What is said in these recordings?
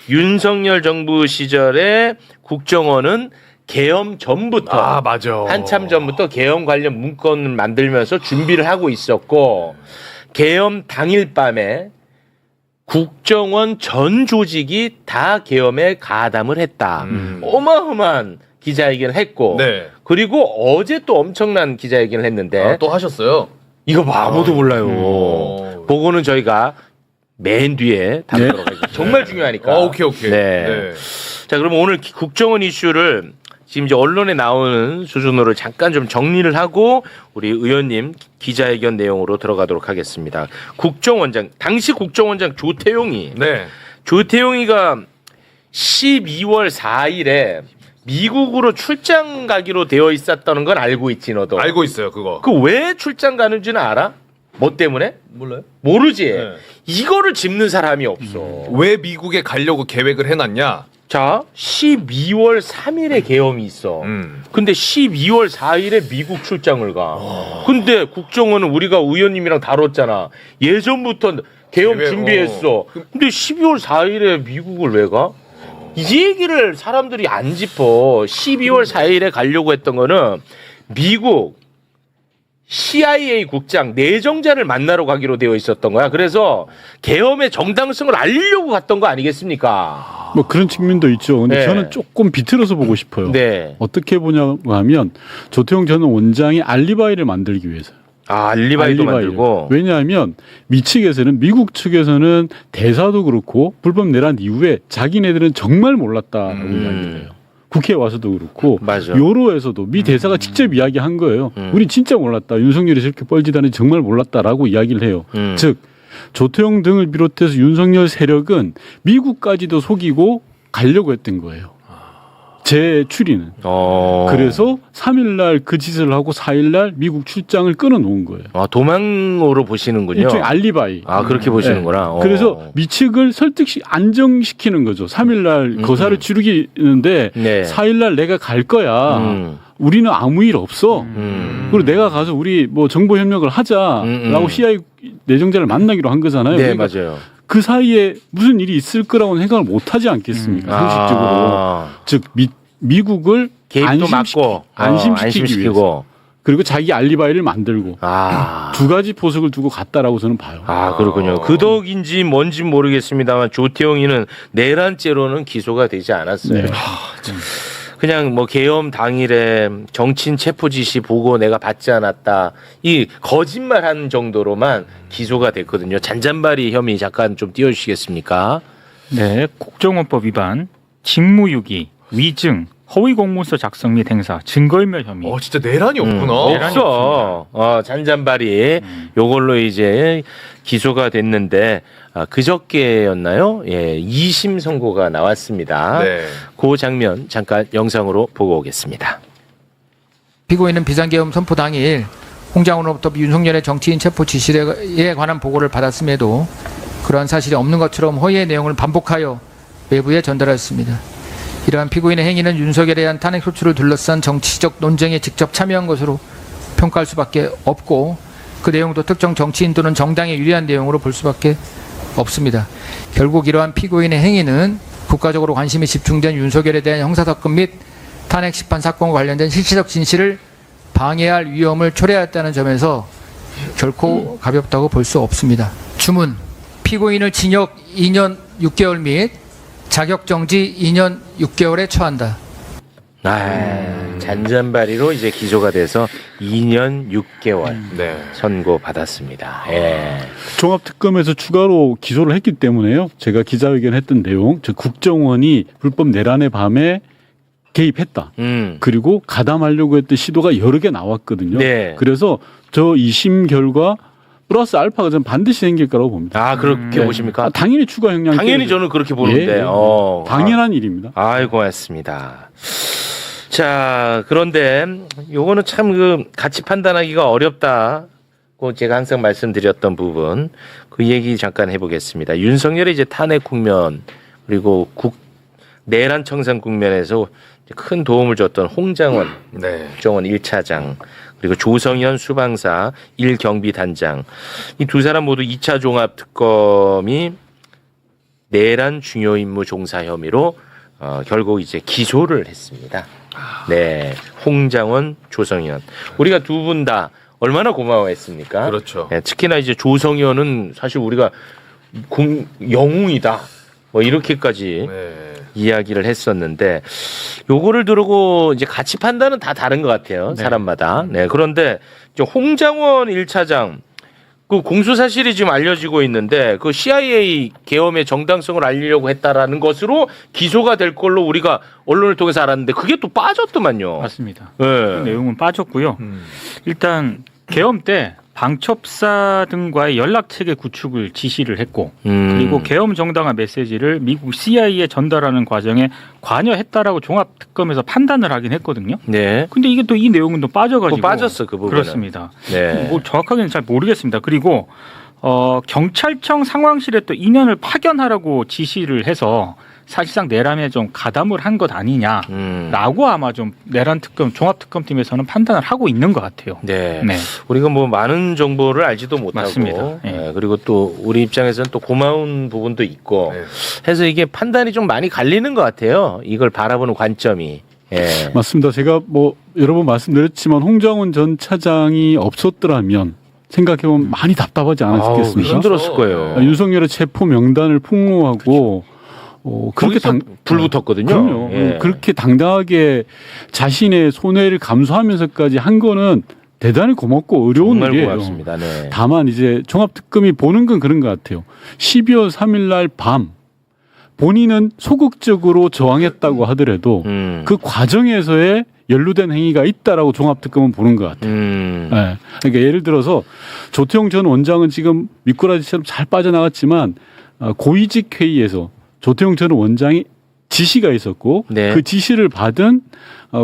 윤석열 정부 시절에 국정원은 계엄 전부터 맞아. 한참 전부터 계엄 관련 문건을 만들면서 준비를 하고 있었고 계엄 당일 밤에 국정원 전 조직이 다 계엄에 가담을 했다. 어마어마한 기자회견을 했고 네. 그리고 어제 또 엄청난 기자회견을 했는데 또 하셨어요? 이거 뭐 아무도 몰라요. 보고는 저희가 맨 뒤에 담도록 하겠습니다. 정말 중요하니까. 오케이. 네. 네. 자, 그럼 오늘 국정원 이슈를 지금 이제 언론에 나오는 수준으로 잠깐 좀 정리를 하고 우리 의원님 기자회견 내용으로 들어가도록 하겠습니다. 국정원장, 당시 국정원장 조태용이 네. 조태용이가 12월 4일에 미국으로 출장 가기로 되어 있었다는 건 알고 있지 너도. 알고 있어요, 그거. 그 왜 출장 가는지는 알아? 뭐 때문에? 몰라요? 모르지. 네. 이거를 짚는 사람이 없어. 왜 미국에 가려고 계획을 해놨냐? 자, 12월 3일에 계엄이 있어. 근데 12월 4일에 미국 출장을 가. 근데 국정원은 우리가 의원님이랑 다뤘잖아. 예전부터 계엄 계획, 준비했어. 근데 12월 4일에 미국을 왜 가? 이 얘기를 사람들이 안 짚어. 12월 4일에 가려고 했던 거는 미국 CIA 국장 내정자를 만나러 가기로 되어 있었던 거야. 그래서 계엄의 정당성을 알리려고 갔던 거 아니겠습니까? 뭐 그런 측면도 있죠. 근데 네. 저는 조금 비틀어서 보고 싶어요. 네. 어떻게 보냐고 하면 조태용 전 원장이 알리바이를 만들기 위해서. 아, 알리바이도 만들고. 왜냐하면 미 측에서는 미국 측에서는 대사도 그렇고 불법 내란 이후에 자기네들은 정말 몰랐다라고 이야기를 해요. 국회에 와서도 그렇고 맞아. 요로에서도 미 대사가 직접 이야기한 거예요. 우리 진짜 몰랐다. 윤석열이 저렇게 뻘짓하는지 정말 몰랐다라고 이야기를 해요. 즉 조태용 등을 비롯해서 윤석열 세력은 미국까지도 속이고 가려고 했던 거예요. 제 추리는. 그래서 3일날 그 짓을 하고 4일날 미국 출장을 끊어놓은 거예요. 아, 도망으로 보시는군요. 일종의 알리바이. 아, 그렇게 보시는구나. 그래서 미 측을 안정시키는 거죠. 3일날 거사를 치르기는데 네. 4일날 내가 갈 거야. 우리는 아무 일 없어. 그리고 내가 가서 우리 뭐 정보 협력을 하자라고 CIA 내정자를 만나기로 한 거잖아요. 네, 그러니까 맞아요. 그 사이에 무슨 일이 있을 거라고는 생각을 못 하지 않겠습니까? 상식적으로. 즉 미국을 개입도 막고 안심시키기 위해서. 그리고 자기 알리바이를 만들고 두 가지 포석을 두고 갔다라고 저는 봐요. 아, 그렇군요. 그 덕인지 뭔지 모르겠습니다만 조태용이는 내란죄로는 기소가 되지 않았어요. 네. 그냥 뭐 계엄 당일에 정치인 체포 지시 보고 내가 받지 않았다. 이 거짓말한 정도로만 기소가 됐거든요. 잔잔바리 혐의 잠깐 좀 띄워주시겠습니까? 네, 국정원법 위반, 직무유기, 위증, 허위 공문서 작성 및 행사, 증거인멸 혐의. 진짜 내란이 없구나. 없어. 잔잔바리 요걸로 이제 기소가 됐는데 그저께였나요? 예, 2심 선고가 나왔습니다. 네. 그 장면 잠깐 영상으로 보고 오겠습니다. 피고인은 비상계엄 선포 당일 홍장훈으로부터 윤석열의 정치인 체포 지시에 관한 보고를 받았음에도 그러한 사실이 없는 것처럼 허위의 내용을 반복하여 외부에 전달하였습니다. 이러한 피고인의 행위는 윤석열에 대한 탄핵 소추를 둘러싼 정치적 논쟁에 직접 참여한 것으로 평가할 수밖에 없고 그 내용도 특정 정치인 또는 정당에 유리한 내용으로 볼 수밖에 없습니다. 결국 이러한 피고인의 행위는 국가적으로 관심이 집중된 윤석열에 대한 형사사건 및 탄핵 심판 사건과 관련된 실질적 진실을 방해할 위험을 초래하였다는 점에서 결코 가볍다고 볼 수 없습니다. 주문, 피고인을 징역 2년 6개월 및 자격정지 2년 6개월에 처한다. 잔잔바리로 이제 기소가 돼서 2년 6개월 네. 선고받았습니다. 예. 종합특검에서 추가로 기소를 했기 때문에요. 제가 기자회견 했던 내용, 즉 국정원이 불법 내란의 밤에 개입했다. 그리고 가담하려고 했던 시도가 여러 개 나왔거든요. 네. 그래서 저 2심 결과 플러스 알파가 저는 반드시 생길 거라고 봅니다. 아, 그렇게 보십니까? 당연히 추가 형량. 당연히 저는 그렇게 보는데. 당연한 일입니다. 아이고, 고맙습니다. 자, 그런데 요거는 참 그 같이 판단하기가 어렵다고 제가 항상 말씀드렸던 부분 그 얘기 잠깐 해보겠습니다. 윤석열의 이제 탄핵 국면 그리고 내란 청산 국면에서 큰 도움을 줬던 홍장원 국정원 1차장 그리고 조성현 수방사 1경비단장 이 두 사람 모두 2차 종합특검이 내란 중요 임무 종사 혐의로 결국 이제 기소를 했습니다. 네, 홍장원, 조성현. 우리가 두 분 다 얼마나 고마워했습니까? 그렇죠. 네, 특히나 이제 조성현은 사실 우리가 영웅이다. 뭐 이렇게까지 네. 이야기를 했었는데 요거를 들고 이제 가치 판단은 다 다른 것 같아요. 네. 사람마다. 네, 그런데 이제 홍장원 1차장 그 공소 사실이 지금 알려지고 있는데 그 CIA 계엄의 정당성을 알리려고 했다라는 것으로 기소가 될 걸로 우리가 언론을 통해서 알았는데 그게 또 빠졌더만요. 맞습니다. 네. 그 내용은 빠졌고요. 일단 계엄 때 방첩사 등과의 연락체계 구축을 지시를 했고 그리고 계엄 정당화 메시지를 미국 CIA에 전달하는 과정에 관여했다라고 종합특검에서 판단을 하긴 했거든요. 네. 근데 이게 또 이 내용은 또 빠져가지고 또 빠졌어 그 부분은. 그렇습니다. 네. 뭐 정확하게는 잘 모르겠습니다. 그리고 경찰청 상황실에 또 인연을 파견하라고 지시를 해서 사실상 내란에 좀 가담을 한 것 아니냐라고 아마 좀 내란 특검 종합특검팀에서는 판단을 하고 있는 것 같아요. 네. 네. 우리가 뭐 많은 정보를 알지도 못하고 맞습니다. 예. 네, 그리고 또 우리 입장에서는 또 고마운 부분도 있고 네. 해서 이게 판단이 좀 많이 갈리는 것 같아요. 이걸 바라보는 관점이. 예. 맞습니다. 제가 뭐 여러 번 말씀드렸지만 홍장원 전 차장이 없었더라면 생각해보면 많이 답답하지 아우, 않았겠습니까? 힘들었을 거예요. 윤석열의 체포 명단을 폭로하고 그렇게 거기서 불 붙었거든요. 그럼요. 예. 그렇게 당당하게 자신의 손해를 감수하면서까지 한 거는 대단히 고맙고 어려운 정말 일이에요. 고맙습니다. 네. 다만 이제 종합특검이 보는 건 그런 것 같아요. 12월 3일 날 밤 본인은 소극적으로 저항했다고 하더라도 그 과정에서의 연루된 행위가 있다라고 종합특검은 보는 것 같아요. 네. 그러니까 예를 들어서 조태용 전 원장은 지금 미꾸라지처럼 잘 빠져나갔지만 고위직 회의에서 조태용 전 원장이 지시가 있었고 네. 그 지시를 받은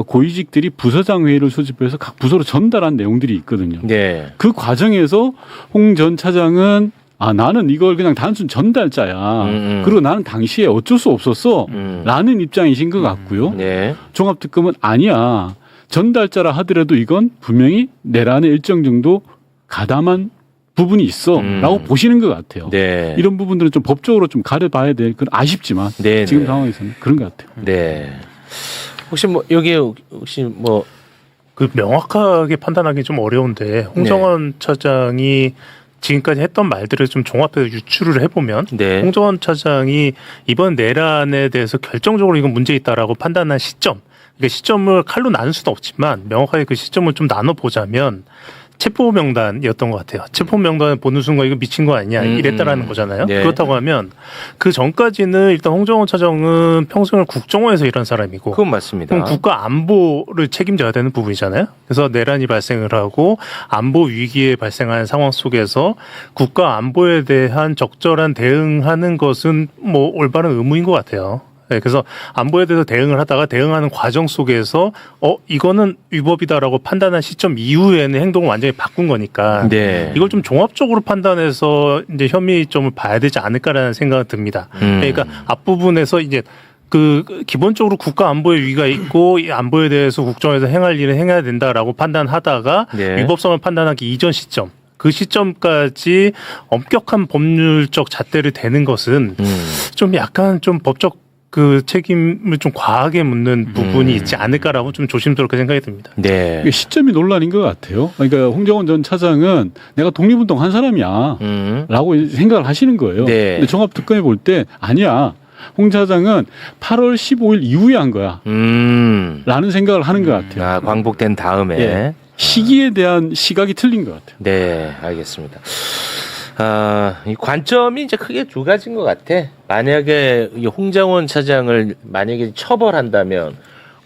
고위직들이 부서장 회의를 소집해서 각 부서로 전달한 내용들이 있거든요. 네. 그 과정에서 홍 전 차장은 나는 이걸 그냥 단순 전달자야. 그리고 나는 당시에 어쩔 수 없었어. 라는 입장이신 것 같고요. 네. 종합특검은 아니야. 전달자라 하더라도 이건 분명히 내란에 일정 정도 가담한 부분이 있어. 라고 보시는 것 같아요. 네. 이런 부분들은 좀 법적으로 좀 가려봐야 될 건 아쉽지만 네, 지금 네. 상황에서는 그런 것 같아요. 네. 혹시 뭐 여기에 혹시 뭐 그 명확하게 판단하기 좀 어려운데 홍정원 차장이 지금까지 했던 말들을 좀 종합해서 유추를 해보면 네. 홍정원 차장이 이번 내란에 대해서 결정적으로 이건 문제 있다라고 판단한 시점, 그러니까 시점을 칼로 나눌 수는 없지만 명확하게 그 시점을 좀 나눠보자면 체포 명단이었던 것 같아요. 체포 명단을 보는 순간 이거 미친 거 아니냐 이랬다라는 거잖아요. 네. 그렇다고 하면 그 전까지는 일단 홍정원 차장은 평생을 국정원에서 일한 사람이고 그건 맞습니다. 그럼 국가 안보를 책임져야 되는 부분이잖아요. 그래서 내란이 발생을 하고 안보 위기에 발생한 상황 속에서 국가 안보에 대한 적절한 대응하는 것은 뭐 올바른 의무인 것 같아요. 네, 그래서 안보에 대해서 대응을 하다가 대응하는 과정 속에서 이거는 위법이다라고 판단한 시점 이후에는 행동을 완전히 바꾼 거니까 네. 이걸 좀 종합적으로 판단해서 이제 혐의점을 봐야 되지 않을까라는 생각이 듭니다. 그러니까 앞부분에서 이제 그 기본적으로 국가 안보의 위기가 있고 이 안보에 대해서 국정에서 행할 일을 행해야 된다라고 판단하다가 네. 위법성을 판단하기 이전 시점. 그 시점까지 엄격한 법률적 잣대를 대는 것은 좀 약간 좀 법적 그 책임을 좀 과하게 묻는 부분이 있지 않을까라고 좀 조심스럽게 생각이 듭니다. 네. 이게 시점이 논란인 것 같아요. 그러니까 홍정원 전 차장은 내가 독립운동 한 사람이야. 라고 생각을 하시는 거예요. 네. 근데 종합특검이 볼 때 아니야. 홍 차장은 8월 15일 이후에 한 거야. 라는 생각을 하는 것 같아요. 광복된 다음에. 예. 시기에 대한 시각이 틀린 것 같아요. 네, 알겠습니다. 이 관점이 이제 크게 두 가지인 것 같아. 만약에 이 홍장원 차장을 만약에 처벌한다면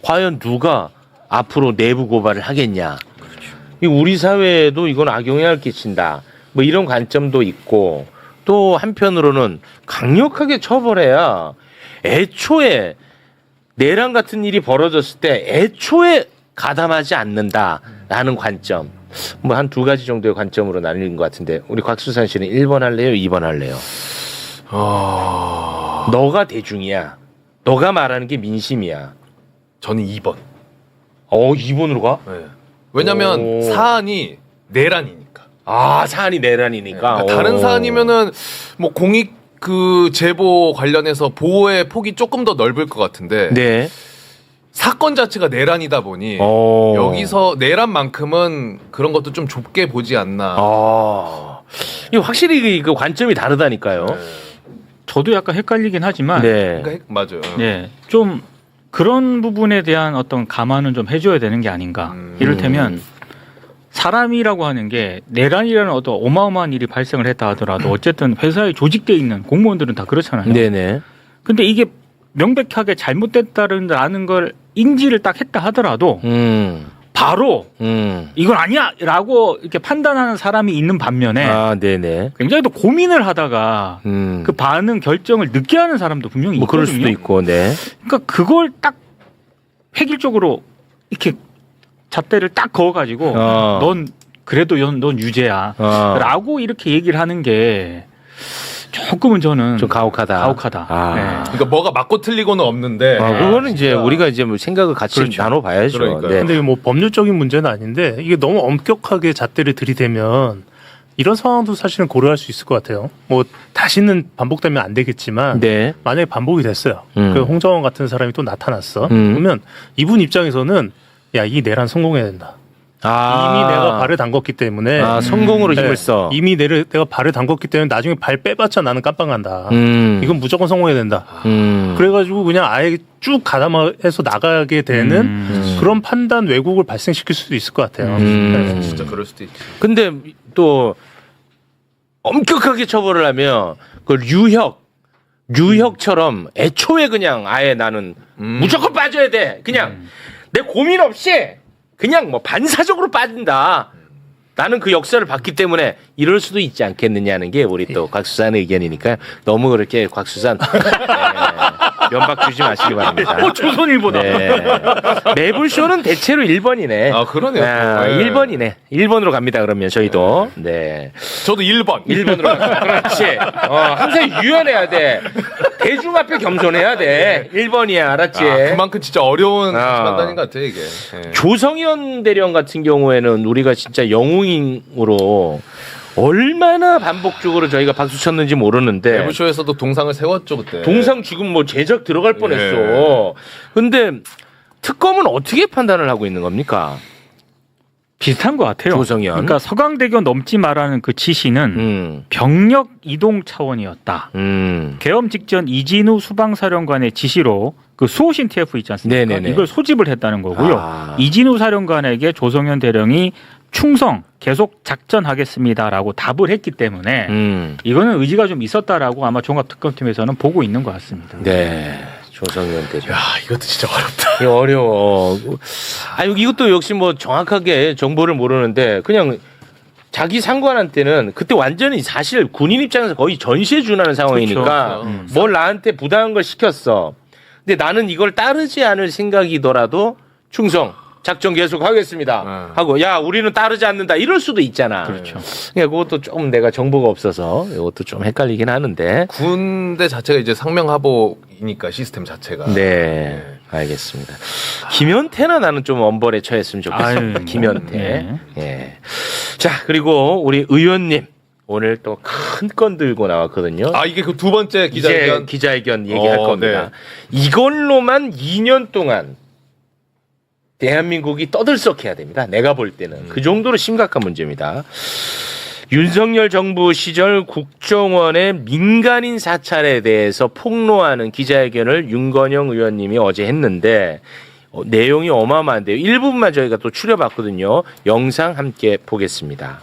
과연 누가 앞으로 내부 고발을 하겠냐. 이 우리 사회에도 이건 악영향을 끼친다. 뭐 이런 관점도 있고 또 한편으로는 강력하게 처벌해야 애초에 내란 같은 일이 벌어졌을 때 애초에 가담하지 않는다라는 관점. 뭐 한 두 가지 정도의 관점으로 나뉘는 것 같은데 우리 곽수산 씨는 1번 할래요? 2번 할래요? 너가 대중이야. 너가 말하는 게 민심이야. 저는 2번. 2번으로 가? 네. 왜냐면 오. 사안이 내란이니까. 사안이 내란이니까. 그러니까 다른 사안이면은 뭐 공익 그 제보 관련해서 보호의 폭이 조금 더 넓을 것 같은데 네. 사건 자체가 내란이다 보니 여기서 내란만큼은 그런 것도 좀 좁게 보지 않나. 이거 확실히 그 관점이 다르다니까요. 저도 약간 헷갈리긴 하지만 네. 그러니까 맞아요. 네, 좀 그런 부분에 대한 어떤 감안은 좀 해줘야 되는 게 아닌가. 이를테면 사람이라고 하는 게 내란이라는 어떤 어마어마한 일이 발생을 했다 하더라도 어쨌든 회사에 조직돼 있는 공무원들은 다 그렇잖아요. 네네. 근데 이게 명백하게 잘못됐다는 걸 인지를 딱 했다 하더라도 바로 이건 아니야라고 이렇게 판단하는 사람이 있는 반면에 아, 네네. 굉장히 또 고민을 하다가 그 반응 결정을 늦게 하는 사람도 분명히 뭐 있거든요. 그럴 수도 있고, 네. 그러니까 그걸 딱 획일적으로 이렇게 잣대를 딱 그어가지고 넌 그래도 넌 유죄야라고 이렇게 얘기를 하는 게 조금은 저는 좀 가혹하다. 가혹하다. 네. 그러니까 뭐가 맞고 틀리고는 없는데. 그거는 이제 우리가 이제 뭐 생각을 같이 그렇죠. 나눠봐야죠. 그러니까요. 네. 근데 뭐 법률적인 문제는 아닌데 이게 너무 엄격하게 잣대를 들이대면 이런 상황도 사실은 고려할 수 있을 것 같아요. 뭐 다시는 반복되면 안 되겠지만 네. 만약에 반복이 됐어요. 그 홍정원 같은 사람이 또 나타났어. 그러면 이분 입장에서는 야, 이 내란 성공해야 된다. 이미 내가 발을 담궜기 때문에 성공으로 힘을 네, 써. 이미 내가 발을 담궜기 때문에 나중에 발 빼봤자 나는 깜빵간다. 이건 무조건 성공해야 된다. 그래가지고 그냥 아예 쭉 가담해서 나가게 되는 그런 판단 왜곡을 발생시킬 수도 있을 것 같아요. 네. 진짜 그럴 수도 있지. 근데 또 엄격하게 처벌을 하면 그걸 유형처럼 애초에 그냥 아예 나는 무조건 빠져야 돼. 그냥 내 고민 없이 그냥 뭐 반사적으로 빠진다. 나는 그 역사를 봤기 때문에 이럴 수도 있지 않겠느냐는 게 우리 또 곽수산의 의견이니까 너무 그렇게 곽수산 면박 주지 마시기 바랍니다. 조선일보다. 네. 매불쇼는 대체로 1번이네. 아, 그러네요. 아, 네. 1번이네. 1번으로 갑니다, 그러면 저희도. 네. 저도 1번. 1번으로 갑니다. 그렇지. 항상 유연해야 돼. 대중 앞에 겸손해야 돼. 1번이야, 알았지? 그만큼 진짜 어려운 판단인 것 같아요, 이게. 네. 조성현 대령 같은 경우에는 우리가 진짜 영웅으로 얼마나 반복적으로 저희가 박수 쳤는지 모르는데 내부쇼에서도 동상을 세웠죠, 그때. 동상 지금 뭐 제작 들어갈 뻔했어. 근데 특검은 어떻게 판단을 하고 있는 겁니까? 비슷한 것 같아요. 조성현. 그러니까 서강대교 넘지 마라는 그 지시는 병력 이동 차원이었다. 계엄 직전 이진우 수방사령관의 지시로 그 수호신 TF 있지 않습니까? 네네네. 이걸 소집을 했다는 거고요. 이진우 사령관에게 조성현 대령이 충성 계속 작전하겠습니다라고 답을 했기 때문에 이거는 의지가 좀 있었다라고 아마 종합특검팀에서는 보고 있는 것 같습니다. 네. 조성현 대령. 야, 이것도 진짜 어렵다. 이거 어려워. 이것도 역시 뭐 정확하게 정보를 모르는데 그냥 자기 상관한테는 그때 완전히 사실 군인 입장에서 거의 전시에 준하는 상황이니까 뭘 나한테 부당한 걸 시켰어. 근데 나는 이걸 따르지 않을 생각이더라도 충성. 작전 계속 하겠습니다. 하고 야 우리는 따르지 않는다 이럴 수도 있잖아. 그렇죠. 그러니까 그것도 좀 내가 정보가 없어서 이것도 좀 헷갈리긴 하는데. 군대 자체가 이제 상명하복이니까 시스템 자체가. 네, 알겠습니다. 김현태나 나는 좀 엄벌에 처했으면 좋겠어. 아유, 김현태. 네. 예. 자 그리고 우리 의원님 오늘 또 큰 건 들고 나왔거든요. 아, 이게 그 두 번째 기자회견. 이제 기자회견 얘기할 겁니다. 네. 이걸로만 2년 동안 대한민국이 떠들썩해야 됩니다. 내가 볼 때는 그 정도로 심각한 문제입니다. 윤석열 정부 시절 국정원의 민간인 사찰에 대해서 폭로하는 기자회견을 윤건영 의원님이 어제 했는데 내용이 어마어마한데요. 일부분만 저희가 또 추려봤거든요. 영상 함께 보겠습니다.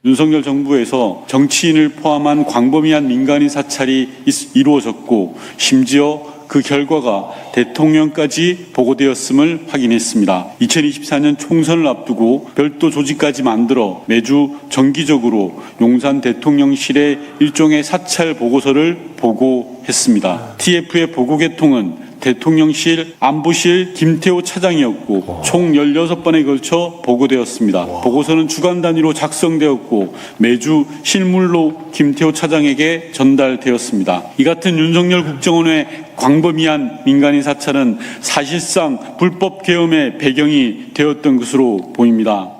윤석열 정부에서 정치인을 포함한 광범위한 민간인 사찰이 이루어졌고 심지어 그 결과가 대통령까지 보고되었음을 확인했습니다. 2024년 총선을 앞두고 별도 조직까지 만들어 매주 정기적으로 용산 대통령실에 일종의 사찰 보고서를 보고했습니다. TF의 보고 계통은 대통령실 안보실 김태호 차장이었고 총 16번에 걸쳐 보고되었습니다. 보고서는 주간 단위로 작성되었고 매주 실물로 김태호 차장에게 전달되었습니다. 이 같은 윤석열 국정원의 광범위한 민간인 사찰은 사실상 불법 계엄의 배경이 되었던 것으로 보입니다.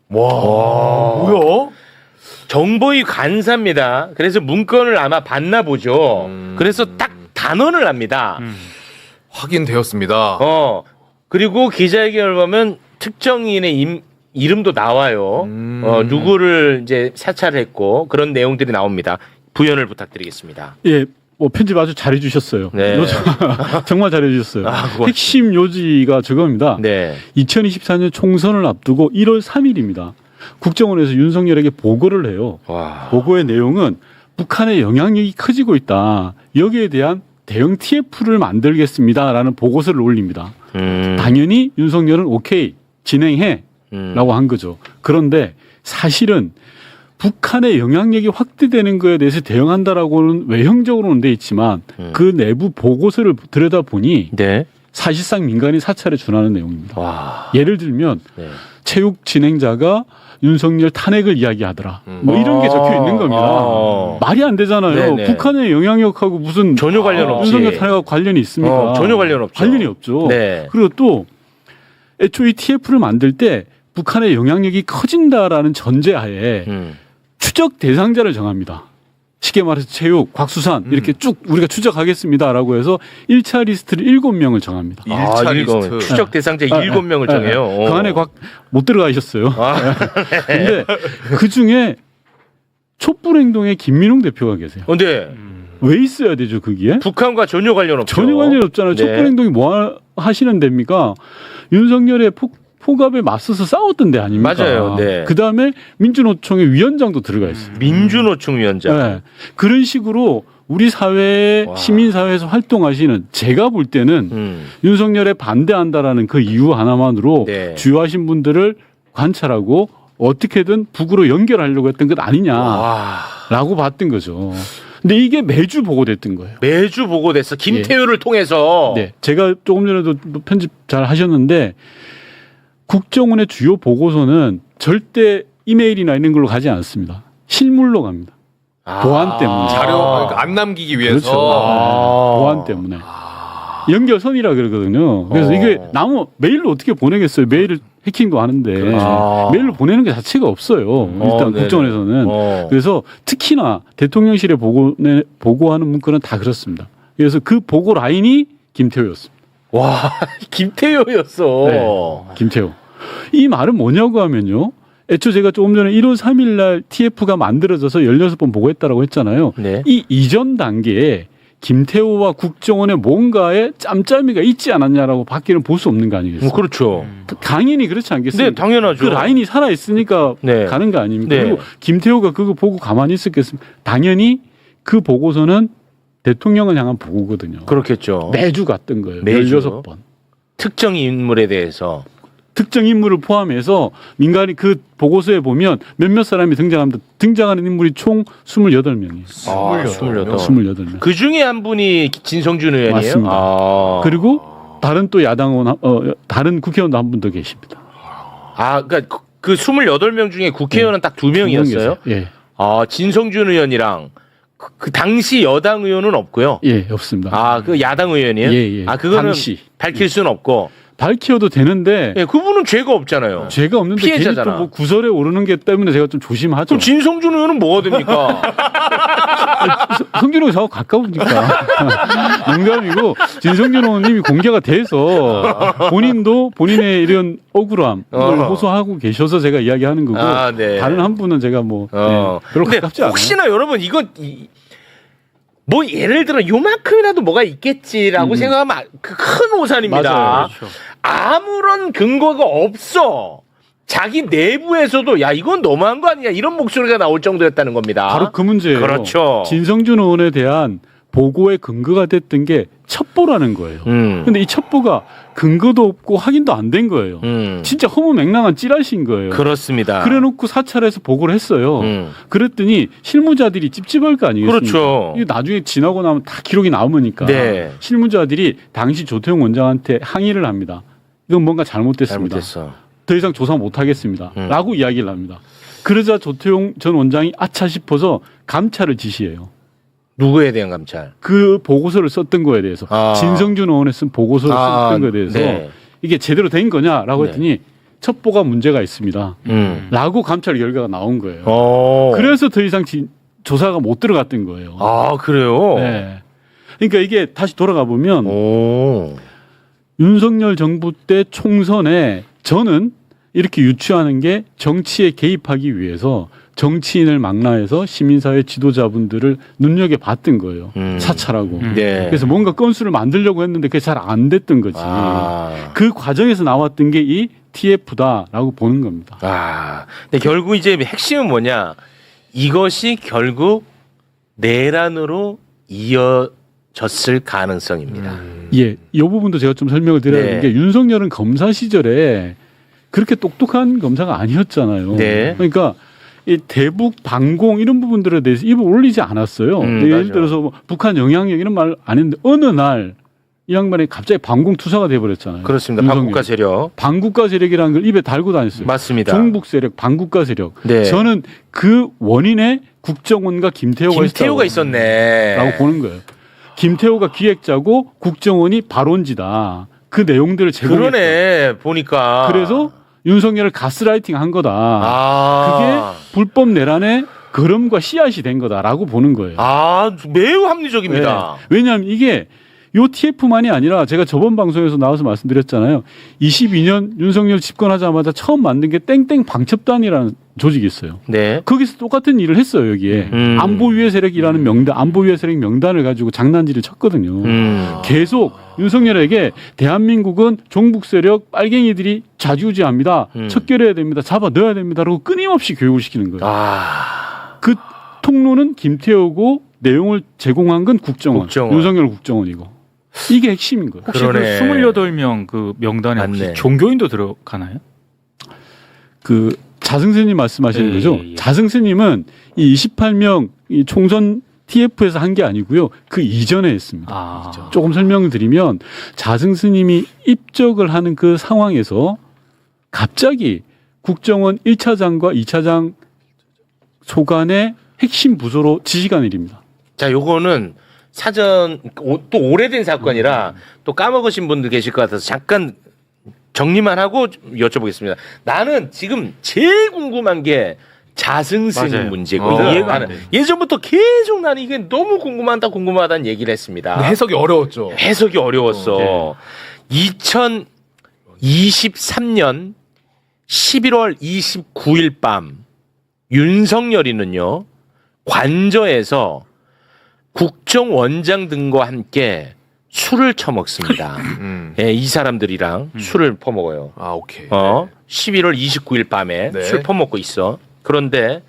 뭐야? 정보위 간사입니다. 그래서 문건을 아마 봤나 보죠. 그래서 딱 단언을 합니다. 확인되었습니다. 그리고 기자회견을 보면 특정인의 이름도 나와요. 누구를 이제 사찰했고 그런 내용들이 나옵니다. 부연을 부탁드리겠습니다. 예, 뭐 편집 아주 잘해주셨어요. 네. 정말 잘해주셨어요. 고맙습니다. 핵심 요지가 저겁니다. 네. 2024년 총선을 앞두고 1월 3일입니다. 국정원에서 윤석열에게 보고를 해요. 와. 보고의 내용은 북한의 영향력이 커지고 있다. 여기에 대한 대응 TF를 만들겠습니다라는 보고서를 올립니다. 당연히 윤석열은 오케이 진행해 라고 한 거죠. 그런데 사실은 북한의 영향력이 확대되는 거에 대해서 대응한다라고는 외형적으로는 돼 있지만 그 내부 보고서를 들여다보니 네. 사실상 민간인 사찰에 준하는 내용입니다. 와. 예를 들면 네. 체육 진행자가 윤석열 탄핵을 이야기하더라. 뭐 이런 게 적혀 있는 겁니다. 말이 안 되잖아요. 네네. 북한의 영향력하고 무슨 전혀 관련 없지. 윤석열 탄핵하고 관련이 있습니까? 전혀 관련 없죠. 관련이 없죠. 네. 그리고 또 애초에 TF를 만들 때 북한의 영향력이 커진다라는 전제하에 추적 대상자를 정합니다. 쉽게 말해서 체육, 곽수산 이렇게 쭉 우리가 추적하겠습니다라고 해서 1차 리스트를 7명을 정합니다. 1차 이거 리스트. 추적 대상자 7명을 정해요. 그 안에 못 들어가셨어요. 근데 그 중에 촛불 행동의 김민웅 대표가 계세요. 근데 왜 있어야 되죠, 그게? 북한과 전혀 관련 없죠. 전혀 관련 없잖아요. 네. 촛불 행동이 뭐 하시는 데입니까? 윤석열의 폭압에 맞서서 싸웠던 데 아닙니까? 맞아요. 네. 그다음에 민주노총의 위원장도 들어가 있어요. 민주노총 위원장. 네. 그런 식으로 우리 사회 시민사회에서 활동하시는 제가 볼 때는 윤석열에 반대한다라는 그 이유 하나만으로 네. 주요하신 분들을 관찰하고 어떻게든 북으로 연결하려고 했던 것 아니냐라고 봤던 거죠. 근데 이게 매주 보고됐던 거예요. 매주 보고됐어. 김태효를 통해서. 네, 제가 조금 전에도 편집 잘 하셨는데 국정원의 주요 보고서는 절대 이메일이나 이런 걸로 가지 않습니다. 실물로 갑니다. 보안 때문에. 자료 그러니까 안 남기기 위해서. 그렇죠. 보안 때문에. 연결선이라 그러거든요. 그래서 이게 메일로 어떻게 보내겠어요? 메일을 해킹도 하는데 메일로 보내는 게 자체가 없어요. 일단 국정원에서는. 그래서 특히나 대통령실에 보고하는 문건은 다 그렇습니다. 그래서 그 보고 라인이 김태호였습니다. 와, 김태효였어. 네, 김태호. 이 말은 뭐냐고 하면요. 애초 제가 조금 전에 1월 3일 날 TF가 만들어져서 16번 보고했다라고 했잖아요. 네. 이 이전 단계에 김태호와 국정원에 뭔가의 짬짬이가 있지 않았냐라고 밖에는 볼 수 없는 거 아니겠어요? 그렇죠. 당연히 그렇지 않겠어요? 네, 당연하죠. 그 라인이 살아있으니까 네. 가는 거 아닙니까? 네. 그리고 김태호가 그거 보고 가만히 있었겠습니까? 당연히 그 보고서는 대통령을 향한 보고거든요. 그렇겠죠. 매주 갔던 거예요. 매주. 16번. 특정 인물에 대해서. 특정 인물을 포함해서 민간이 그 보고서에 보면 몇몇 사람이 등장합니다. 등장하는 인물이 총 28명이에요. 28명. 그 중에 한 분이 진성준 의원이에요? 맞습니다. 그리고 다른 또 다른 국회의원도 한 분 더 계십니다. 그러니까 그 28명 중에 국회의원은 딱 2명이었어요? 예. 진성준 의원이랑 그 당시 여당 의원은 없고요. 예, 없습니다. 그 야당 의원이에요? 예. 그거는 당시. 밝힐 수는 없고. 밝혀도 되는데 예, 그분은 죄가 없잖아요. 죄가 없는데 피해자잖아. 괜히 또 뭐 구설에 오르는 게 때문에 제가 좀 조심하죠. 그럼 진성준 의원은 뭐가 됩니까? 성준 의원 저하고 가까우니까. 농담이고 진성준 의원님이 공개가 돼서 본인도 본인의 이런 억울함을 호소하고 계셔서 제가 이야기하는 거고 네. 다른 한 분은 제가 별로 근데 가깝지 않아요. 혹시나 여러분 이거 뭐 예를 들어 요만큼이라도 뭐가 있겠지라고 생각하면 그 큰 오산입니다. 맞아요. 그렇죠. 아무런 근거가 없어. 자기 내부에서도 야 이건 너무한 거 아니냐 이런 목소리가 나올 정도였다는 겁니다. 바로 그 문제예요. 그렇죠. 진성준 의원에 대한 보고의 근거가 됐던 게 첩보라는 거예요. 근데 이 첩보가 근거도 없고 확인도 안 된 거예요. 진짜 허무맹랑한 찌라시인 거예요. 그렇습니다. 그래놓고 사찰에서 보고를 했어요. 그랬더니 실무자들이 찝찝할 거 아니겠습니까? 그렇죠. 이게 나중에 지나고 나면 다 기록이 남으니까 네. 실무자들이 당시 조태용 원장한테 항의를 합니다. 이건 뭔가 잘못됐습니다. 잘못됐어. 더 이상 조사 못하겠습니다. 라고 이야기를 합니다. 그러자 조태용 전 원장이 아차 싶어서 감찰을 지시해요. 누구에 대한 감찰? 그 보고서를 썼던 거에 대해서 진성준 의원에 쓴 보고서를 썼던 거에 대해서 네. 이게 제대로 된 거냐라고 했더니 첩보가 문제가 있습니다. 라고 감찰 결과가 나온 거예요. 그래서 더 이상 조사가 못 들어갔던 거예요. 아, 그래요? 네. 그러니까 이게 다시 돌아가 보면 윤석열 정부 때 총선에 저는 이렇게 유추하는 게 정치에 개입하기 위해서 정치인을 망라해서 시민사회 지도자분들을 눈여겨봤던 거예요. 사찰하고. 네. 그래서 뭔가 건수를 만들려고 했는데 그게 잘 안 됐던 거지. 그 과정에서 나왔던 게 이 TF다라고 보는 겁니다. 근데 결국 이제 핵심은 뭐냐? 이것이 결국 내란으로 이어졌을 가능성입니다. 예, 이 부분도 제가 좀 설명을 드려야 되는 게 윤석열은 검사 시절에 그렇게 똑똑한 검사가 아니었잖아요. 네. 그러니까 이 대북 방공 이런 부분들에 대해서 입을 올리지 않았어요. 예를 맞아. 들어서 뭐 북한 영향력 이런 말 안 했는데 어느 날 이 양반이 갑자기 방공 투사가 돼버렸잖아요. 그렇습니다. 윤석열이. 반국가 세력. 반국가 세력이라는 걸 입에 달고 다녔어요. 맞습니다. 종북 세력, 반국가 세력. 네. 저는 그 원인에 국정원과 김태호가 있었네. 라고 보는 거예요. 김태호가 기획자고 국정원이 발원지다. 그 내용들을 제공했어요. 그러네. 보니까. 그래서 윤석열을 가스라이팅 한 거다. 그게 불법 내란의 걸음과 씨앗이 된 거다라고 보는 거예요. 매우 합리적입니다. 네. 왜냐하면 이게 요 TF만이 아니라 제가 저번 방송에서 나와서 말씀드렸잖아요. 22년 윤석열 집권하자마자 처음 만든 게 땡땡 방첩단이라는 조직이 있어요. 네. 거기서 똑같은 일을 했어요. 여기에 안보위의 세력이라는 명단, 안보위의 세력 명단을 가지고 장난질을 쳤거든요. 계속 윤석열에게 대한민국은 종북 세력 빨갱이들이 좌지우지합니다. 척결해야 됩니다. 잡아 넣어야 됩니다라고 끊임없이 교육을 시키는 거예요. 그 통로는 김태호고 내용을 제공한 건 국정원. 윤석열 국정원이고. 이게 핵심인 거예요. 혹시 그 28명 그 명단에 혹시 맞네. 종교인도 들어가나요? 그 자승스님 말씀하시는 거죠? 자승스님은 이 28명 이 총선 TF에서 한 게 아니고요. 그 이전에 했습니다. 조금 설명을 드리면 자승스님이 입적을 하는 그 상황에서 갑자기 국정원 1차장과 2차장 소관의 핵심 부서로 지시가 내립니다. 자, 요거는 사전 또 오래된 사건이라 또 까먹으신 분들 계실 것 같아서 잠깐 정리만 하고 여쭤보겠습니다. 나는 지금 제일 궁금한 게 자승스님 문제거든. 이해가 안 나는 돼. 예전부터 계속 나는 이게 너무 궁금하다는 얘기를 했습니다. 근데 해석이 어려웠죠. 해석이 어려웠어. 2023년 11월 29일 밤 윤석열이는요 관저에서 국정원장 등과 함께 술을 처먹습니다. 예, 이 사람들이랑 술을 퍼먹어요. 오케이. 11월 29일 밤에 네. 술 퍼먹고 있어. 그런데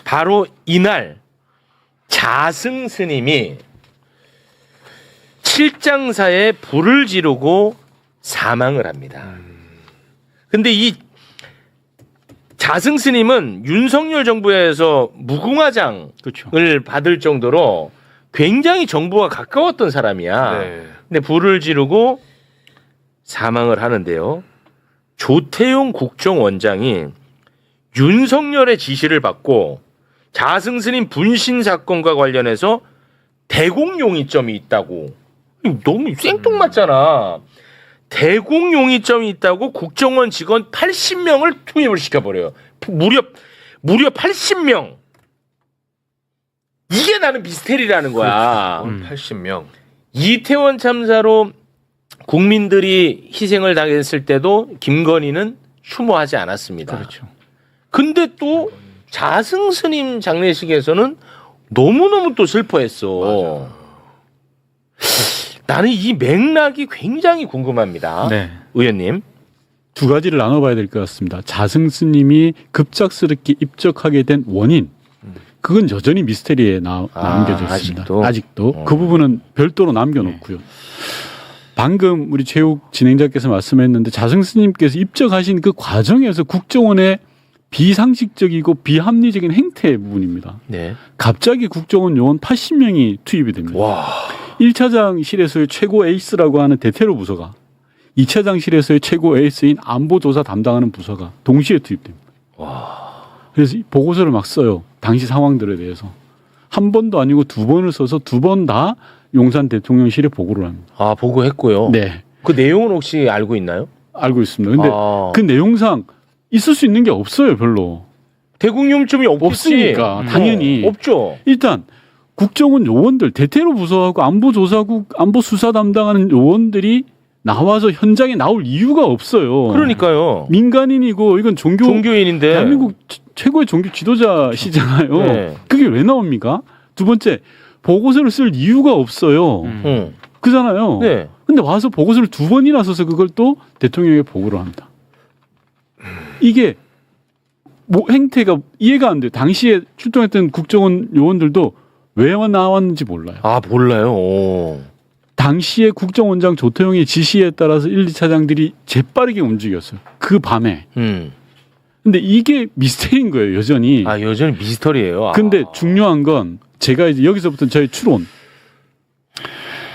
바로 이날 자승 스님이 칠장사에 불을 지르고 사망을 합니다. 근데 이 자승 스님은 윤석열 정부에서 무궁화장을 받을 정도로 굉장히 정부와 가까웠던 사람이야. 네. 근데 불을 지르고 사망을 하는데요. 조태용 국정원장이 윤석열의 지시를 받고 자승 스님 분신 사건과 관련해서 대공용의점이 있다고. 너무 생뚱맞잖아. 대공용의점이 있다고 국정원 직원 80명을 투입을 시켜버려요. 무려 80명. 이게 나는 미스테리라는 거야. 80명. 이태원 참사로 국민들이 희생을 당했을 때도 김건희는 추모하지 않았습니다. 그렇죠. 근데 또 자승 스님 장례식에서는 너무너무 또 슬퍼했어. 나는 이 맥락이 굉장히 궁금합니다. 네. 의원님. 두 가지를 나눠봐야 될 것 같습니다. 자승스님이 급작스럽게 입적하게 된 원인. 그건 여전히 미스테리에 남겨져 있습니다. 아직도. 그 부분은 별도로 남겨놓고요. 방금 우리 최욱 진행자께서 말씀했는데 자승스님께서 입적하신 그 과정에서 국정원의 비상식적이고 비합리적인 행태 부분입니다. 네. 갑자기 국정원 요원 80명이 투입이 됩니다. 와. 1차장실에서의 최고 에이스라고 하는 대테러 부서가 2차장실에서의 최고 에이스인 안보조사 담당하는 부서가 동시에 투입됩니다. 그래서 보고서를 막 써요. 당시 상황들에 대해서. 한 번도 아니고 두 번을 써서 두 번 다 용산 대통령실에 보고를 합니다. 보고했고요. 네. 그 내용은 혹시 알고 있나요? 알고 있습니다. 근데 그 내용상 있을 수 있는 게 없어요, 별로. 대국용쯤이 없겠지. 없으니까 당연히 없죠. 일단 국정원 요원들 대테러 부서하고 안보조사국 안보수사 담당하는 요원들이 나와서 현장에 나올 이유가 없어요. 그러니까요. 민간인이고 이건 종교인인데 대한민국 최고의 종교 지도자시잖아요. 네. 그게 왜 나옵니까? 두 번째 보고서를 쓸 이유가 없어요. 그잖아요. 네. 근데 와서 보고서를 2번이나 써서 그걸 또 대통령에게 보고를 합니다. 이게 뭐 행태가 이해가 안 돼요. 당시에 출동했던 국정원 요원들도 왜 나왔는지 몰라요. 아 몰라요. 오. 당시에 국정원장 조태용의 지시에 따라서 1, 2차장들이 재빠르게 움직였어요. 그 밤에. 근데 이게 미스터리인 거예요, 여전히. 아 여전히 미스터리예요. 근데 중요한 건 제가 이제 여기서부터 저의 추론.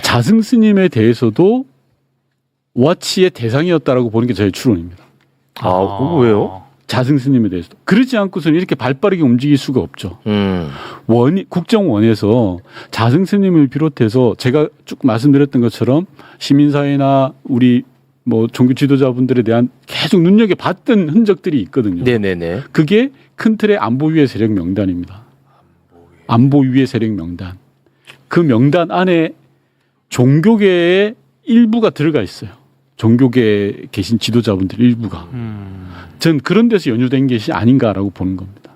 자승 스님에 대해서도 와치의 대상이었다라고 보는 게 저의 추론입니다. 아 왜요? 자승 스님에 대해서도. 그렇지 않고서는 이렇게 발빠르게 움직일 수가 없죠. 국정원에서 자승 스님을 비롯해서 제가 쭉 말씀드렸던 것처럼 시민사회나 우리 뭐 종교 지도자분들에 대한 계속 눈여겨봤던 흔적들이 있거든요. 네네네. 그게 큰 틀의 안보위의 세력 명단입니다. 안보위의 세력 명단. 그 명단 안에 종교계의 일부가 들어가 있어요. 종교계에 계신 지도자분들 일부가. 전 그런 데서 연유된 것이 아닌가라고 보는 겁니다.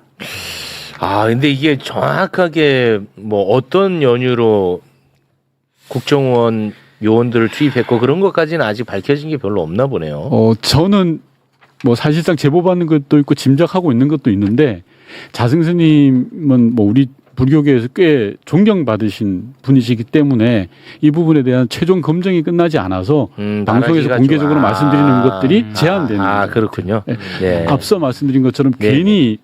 아 근데 이게 정확하게 뭐 어떤 연유로 국정원 요원들을 투입했고 그런 것까지는 아직 밝혀진 게 별로 없나 보네요. 저는 뭐 사실상 제보받는 것도 있고 짐작하고 있는 것도 있는데 자승 스님은 뭐 우리 불교계에서 꽤 존경받으신 분이시기 때문에 이 부분에 대한 최종 검증이 끝나지 않아서 방송에서 공개적으로 말씀드리는 것들이 제한되는 거죠. 아 그렇군요. 네. 앞서 말씀드린 것처럼 네. 괜히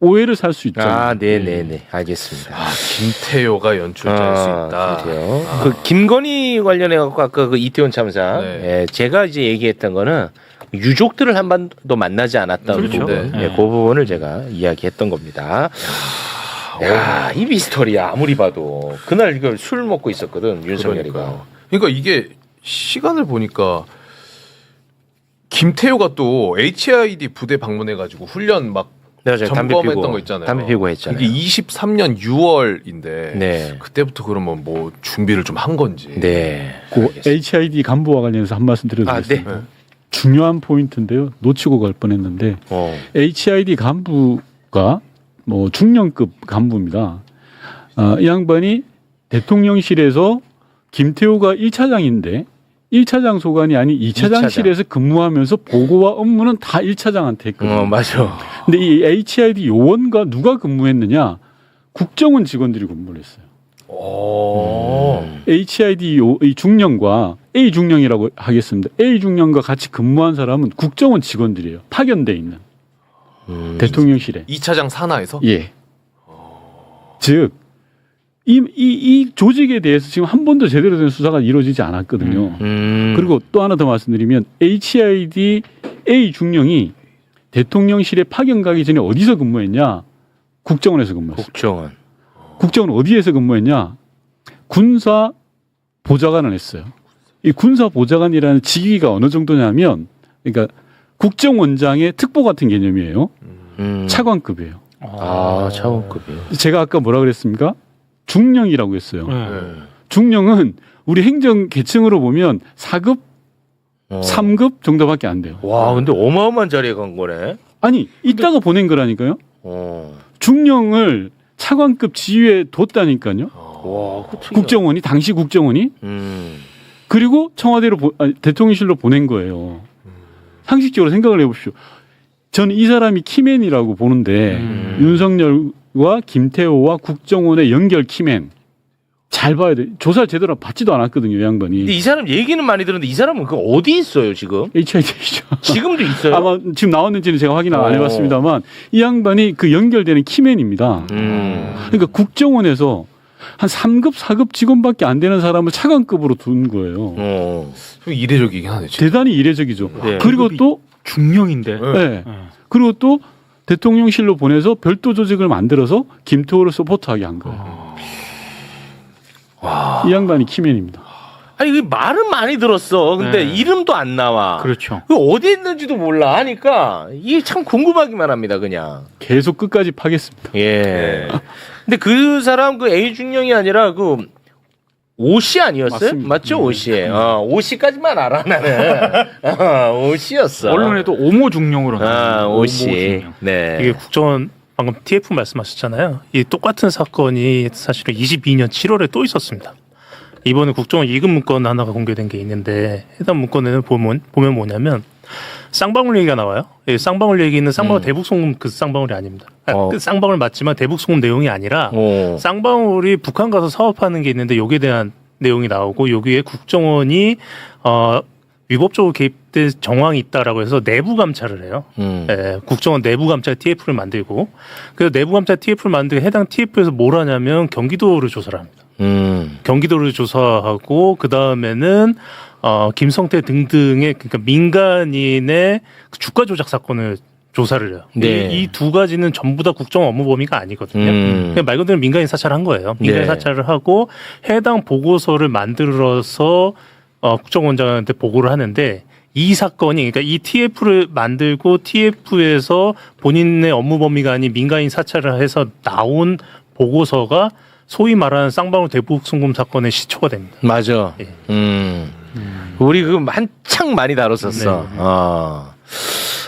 오해를 살 수 있잖아요. 아 네네네 알겠습니다. 아, 김태효가 연출자일 수 있다. 그래요. 그 김건희 관련해 갖고 아까 그 이태원 참사 네. 예, 제가 이제 얘기했던 거는 유족들을 한 번도 만나지 않았다는 그렇죠. 부분, 네. 예, 그 부분을 제가 이야기했던 겁니다. 야, 이 미스터리야 아무리 봐도 그날 이걸 술 먹고 있었거든 윤석열이가. 그러니까 이게 시간을 보니까 김태효가 또 HID 부대 방문해가지고 훈련 막 내가 제가 담배 점검했던 피고 거 있잖아요. 담배 피고 했잖아요. 이게 23년 6월인데 네. 그때부터 그러면 뭐 준비를 좀 한 건지. 네. 그 알겠습니다. HID 간부와 관련해서 한 말씀 드려드리겠습니다. 아, 네. 중요한 포인트인데요. 놓치고 갈 뻔했는데 HID 간부가 뭐 중령급 간부입니다. 이 양반이 대통령실에서 김태호가 1차장인데 1차장 소관이 아닌 2차장실에서 근무하면서 보고와 업무는 다 1차장한테 했거든요. 맞아. 근데 이 HID 요원과 누가 근무했느냐? 국정원 직원들이 근무를 했어요. HID 이 중령과 A 중령이라고 하겠습니다. A 중령과 같이 근무한 사람은 국정원 직원들이에요. 파견돼 있는 대통령실에. 2차장 산하에서? 예. 즉, 이 조직에 대해서 지금 한 번도 제대로 된 수사가 이루어지지 않았거든요. 그리고 또 하나 더 말씀드리면 HID A 중령이 대통령실에 파견 가기 전에 어디서 근무했냐? 국정원에서 근무했어요. 국정원. 국정원 어디에서 근무했냐? 군사 보좌관을 했어요. 이 군사 보좌관이라는 직위가 어느 정도냐면, 그러니까 국정원장의 특보 같은 개념이에요. 차관급이에요. 아, 차관급이요. 제가 아까 뭐라 그랬습니까? 중령이라고 했어요. 네. 중령은 우리 행정 계층으로 보면 4급, 3급 정도밖에 안 돼요. 와, 근데 어마어마한 자리에 간 거네. 아니, 이따가 보낸 거라니까요. 중령을 차관급 지위에 뒀다니까요. 와, 그거 국정원이 당시 국정원이 그리고 청와대로 대통령실로 보낸 거예요. 상식적으로 생각을 해보십시오. 저는 이 사람이 키맨이라고 보는데 윤석열과 김태호와 국정원의 연결 키맨 잘 봐야 돼. 조사를 제대로 받지도 않았거든요, 이 양반이. 근데 이 사람 얘기는 많이 들었는데 이 사람은 그 어디 있어요 지금? HID죠. 지금도 있어요? 아마 지금 나왔는지는 제가 확인 안 해봤습니다만 이 양반이 그 연결되는 키맨입니다. 그러니까 국정원에서 한 3급, 4급 직원밖에 안 되는 사람을 차관급으로 둔 거예요. 좀 이례적이긴 하네. 진짜. 대단히 이례적이죠. 네. 그리고 또 중령인데. 네. 그리고 또 대통령실로 보내서 별도 조직을 만들어서 김태호를 서포트하게 한 거예요. 이 양반이 키맨입니다. 아니 그 말은 많이 들었어. 근데 네. 이름도 안 나와. 그렇죠. 그 어디 있는지도 몰라 하니까 이게 참 궁금하기만 합니다. 그냥. 계속 끝까지 파겠습니다. 예. 근데 그 사람 그 A 중령이 아니라 그 오씨 아니었어요? 맞습니다. 맞죠? 오씨. 오씨까지만 알아 나는. 오씨였어. 언론에도 오모 중령으로 나와요. 오모 오씨. 중령. 네. 이게 국정원 방금 TF 말씀하셨잖아요. 이 똑같은 사건이 사실은 22년 7월에 또 있었습니다. 이번에 국정원 2급 문건 하나가 공개된 게 있는데 해당 문건에는 보면 뭐냐면 쌍방울 얘기가 나와요. 이 쌍방울 얘기는 쌍방울 대북송금 그 쌍방울이 아닙니다. 그 쌍방울 맞지만 대북송금 내용이 아니라 쌍방울이 북한 가서 사업하는 게 있는데 여기에 대한 내용이 나오고 여기에 국정원이 위법적으로 개입된 정황이 있다라고 해서 내부 감찰을 해요. 예, 국정원 내부 감찰 TF를 만들고 그래서 내부 감찰 TF를 만들고 해당 TF에서 뭘 하냐면 경기도를 조사를 합니다. 경기도를 조사하고 그 다음에는 김성태 등등의 그러니까 민간인의 주가 조작 사건을 조사를 해요. 네. 이 두 가지는 전부 다 국정 업무 범위가 아니거든요. 그냥 말 그대로 민간인 사찰을 한 거예요. 민간인 네. 사찰을 하고 해당 보고서를 만들어서 국정원장한테 보고를 하는데 이 사건이 그러니까 이 TF를 만들고 TF에서 본인의 업무 범위가 아닌 민간인 사찰을 해서 나온 보고서가 소위 말하는 쌍방울 대북송금 사건의 시초가 됩니다. 맞아. 예. 우리 그 한창 많이 다뤘었어. 네.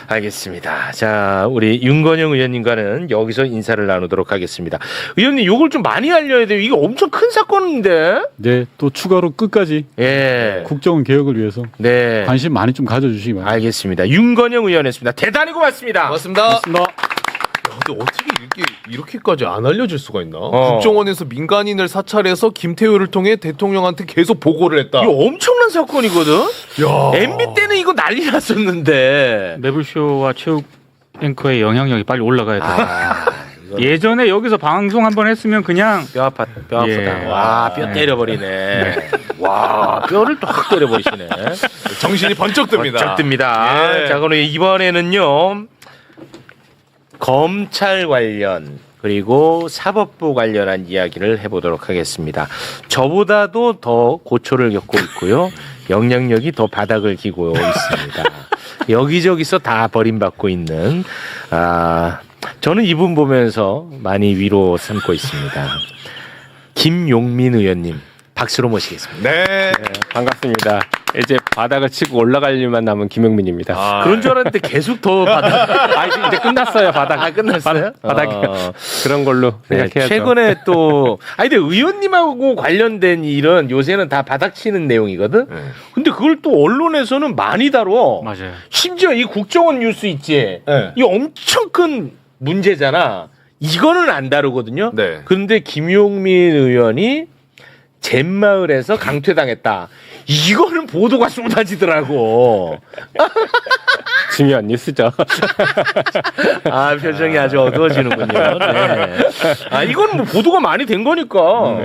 알겠습니다. 자, 우리 윤건영 의원님과는 여기서 인사를 나누도록 하겠습니다. 의원님, 요걸 좀 많이 알려야 돼요. 이게 엄청 큰 사건인데. 네, 또 추가로 끝까지 예. 국정원 개혁을 위해서 네. 관심 많이 좀 가져주시기 바랍니다. 알겠습니다. 윤건영 의원이었습니다. 대단히 고맙습니다. 고맙습니다. 근데 어떻게 이렇게까지 안 알려질 수가 있나? 국정원에서 민간인을 사찰해서 김태효를 통해 대통령한테 계속 보고를 했다. 이거 엄청난 사건이거든. 야. MB 때는 이거 난리 났었는데. 매불쇼와 체육 앵커의 영향력이 빨리 올라가야 돼. 이거 예전에 여기서 방송 한번 했으면 그냥 뼈 아프다. 예. 와, 뼈 때려버리네. 와, 뼈를 또 확 때려버리시네. 정신이 번쩍 듭니다. 번쩍 듭니다. 예. 자, 그럼 이번에는요. 검찰 관련 그리고 사법부 관련한 이야기를 해보도록 하겠습니다. 저보다도 더 고초를 겪고 있고요. 영향력이 더 바닥을 기고 있습니다. 여기저기서 다 버림받고 있는 저는 이분 보면서 많이 위로 삼고 있습니다. 김용민 의원님 박수로 모시겠습니다. 네. 반갑습니다. 이제 바닥을 치고 올라갈 일만 남은 김용민입니다. 그런 줄 알았는데 계속 더 바닥. 이제 끝났어요. 바닥. 끝났어요? 바닥이 그런 걸로 네, 생각해야죠. 최근에 또 근데 의원님하고 관련된 일은 요새는 다 바닥치는 내용이거든. 근데 그걸 또 언론에서는 많이 다뤄. 맞아요. 심지어 이 국정원 뉴스 있지. 네. 이 엄청 큰 문제잖아. 이거는 안 다루거든요. 네. 근데 김용민 의원이 잼마을에서 강퇴당했다. 이거는 보도가 쏟아지더라고. 중요한 뉴스죠. 표정이 아주 어두워지는군요. 네. 이건 뭐 보도가 많이 된 거니까.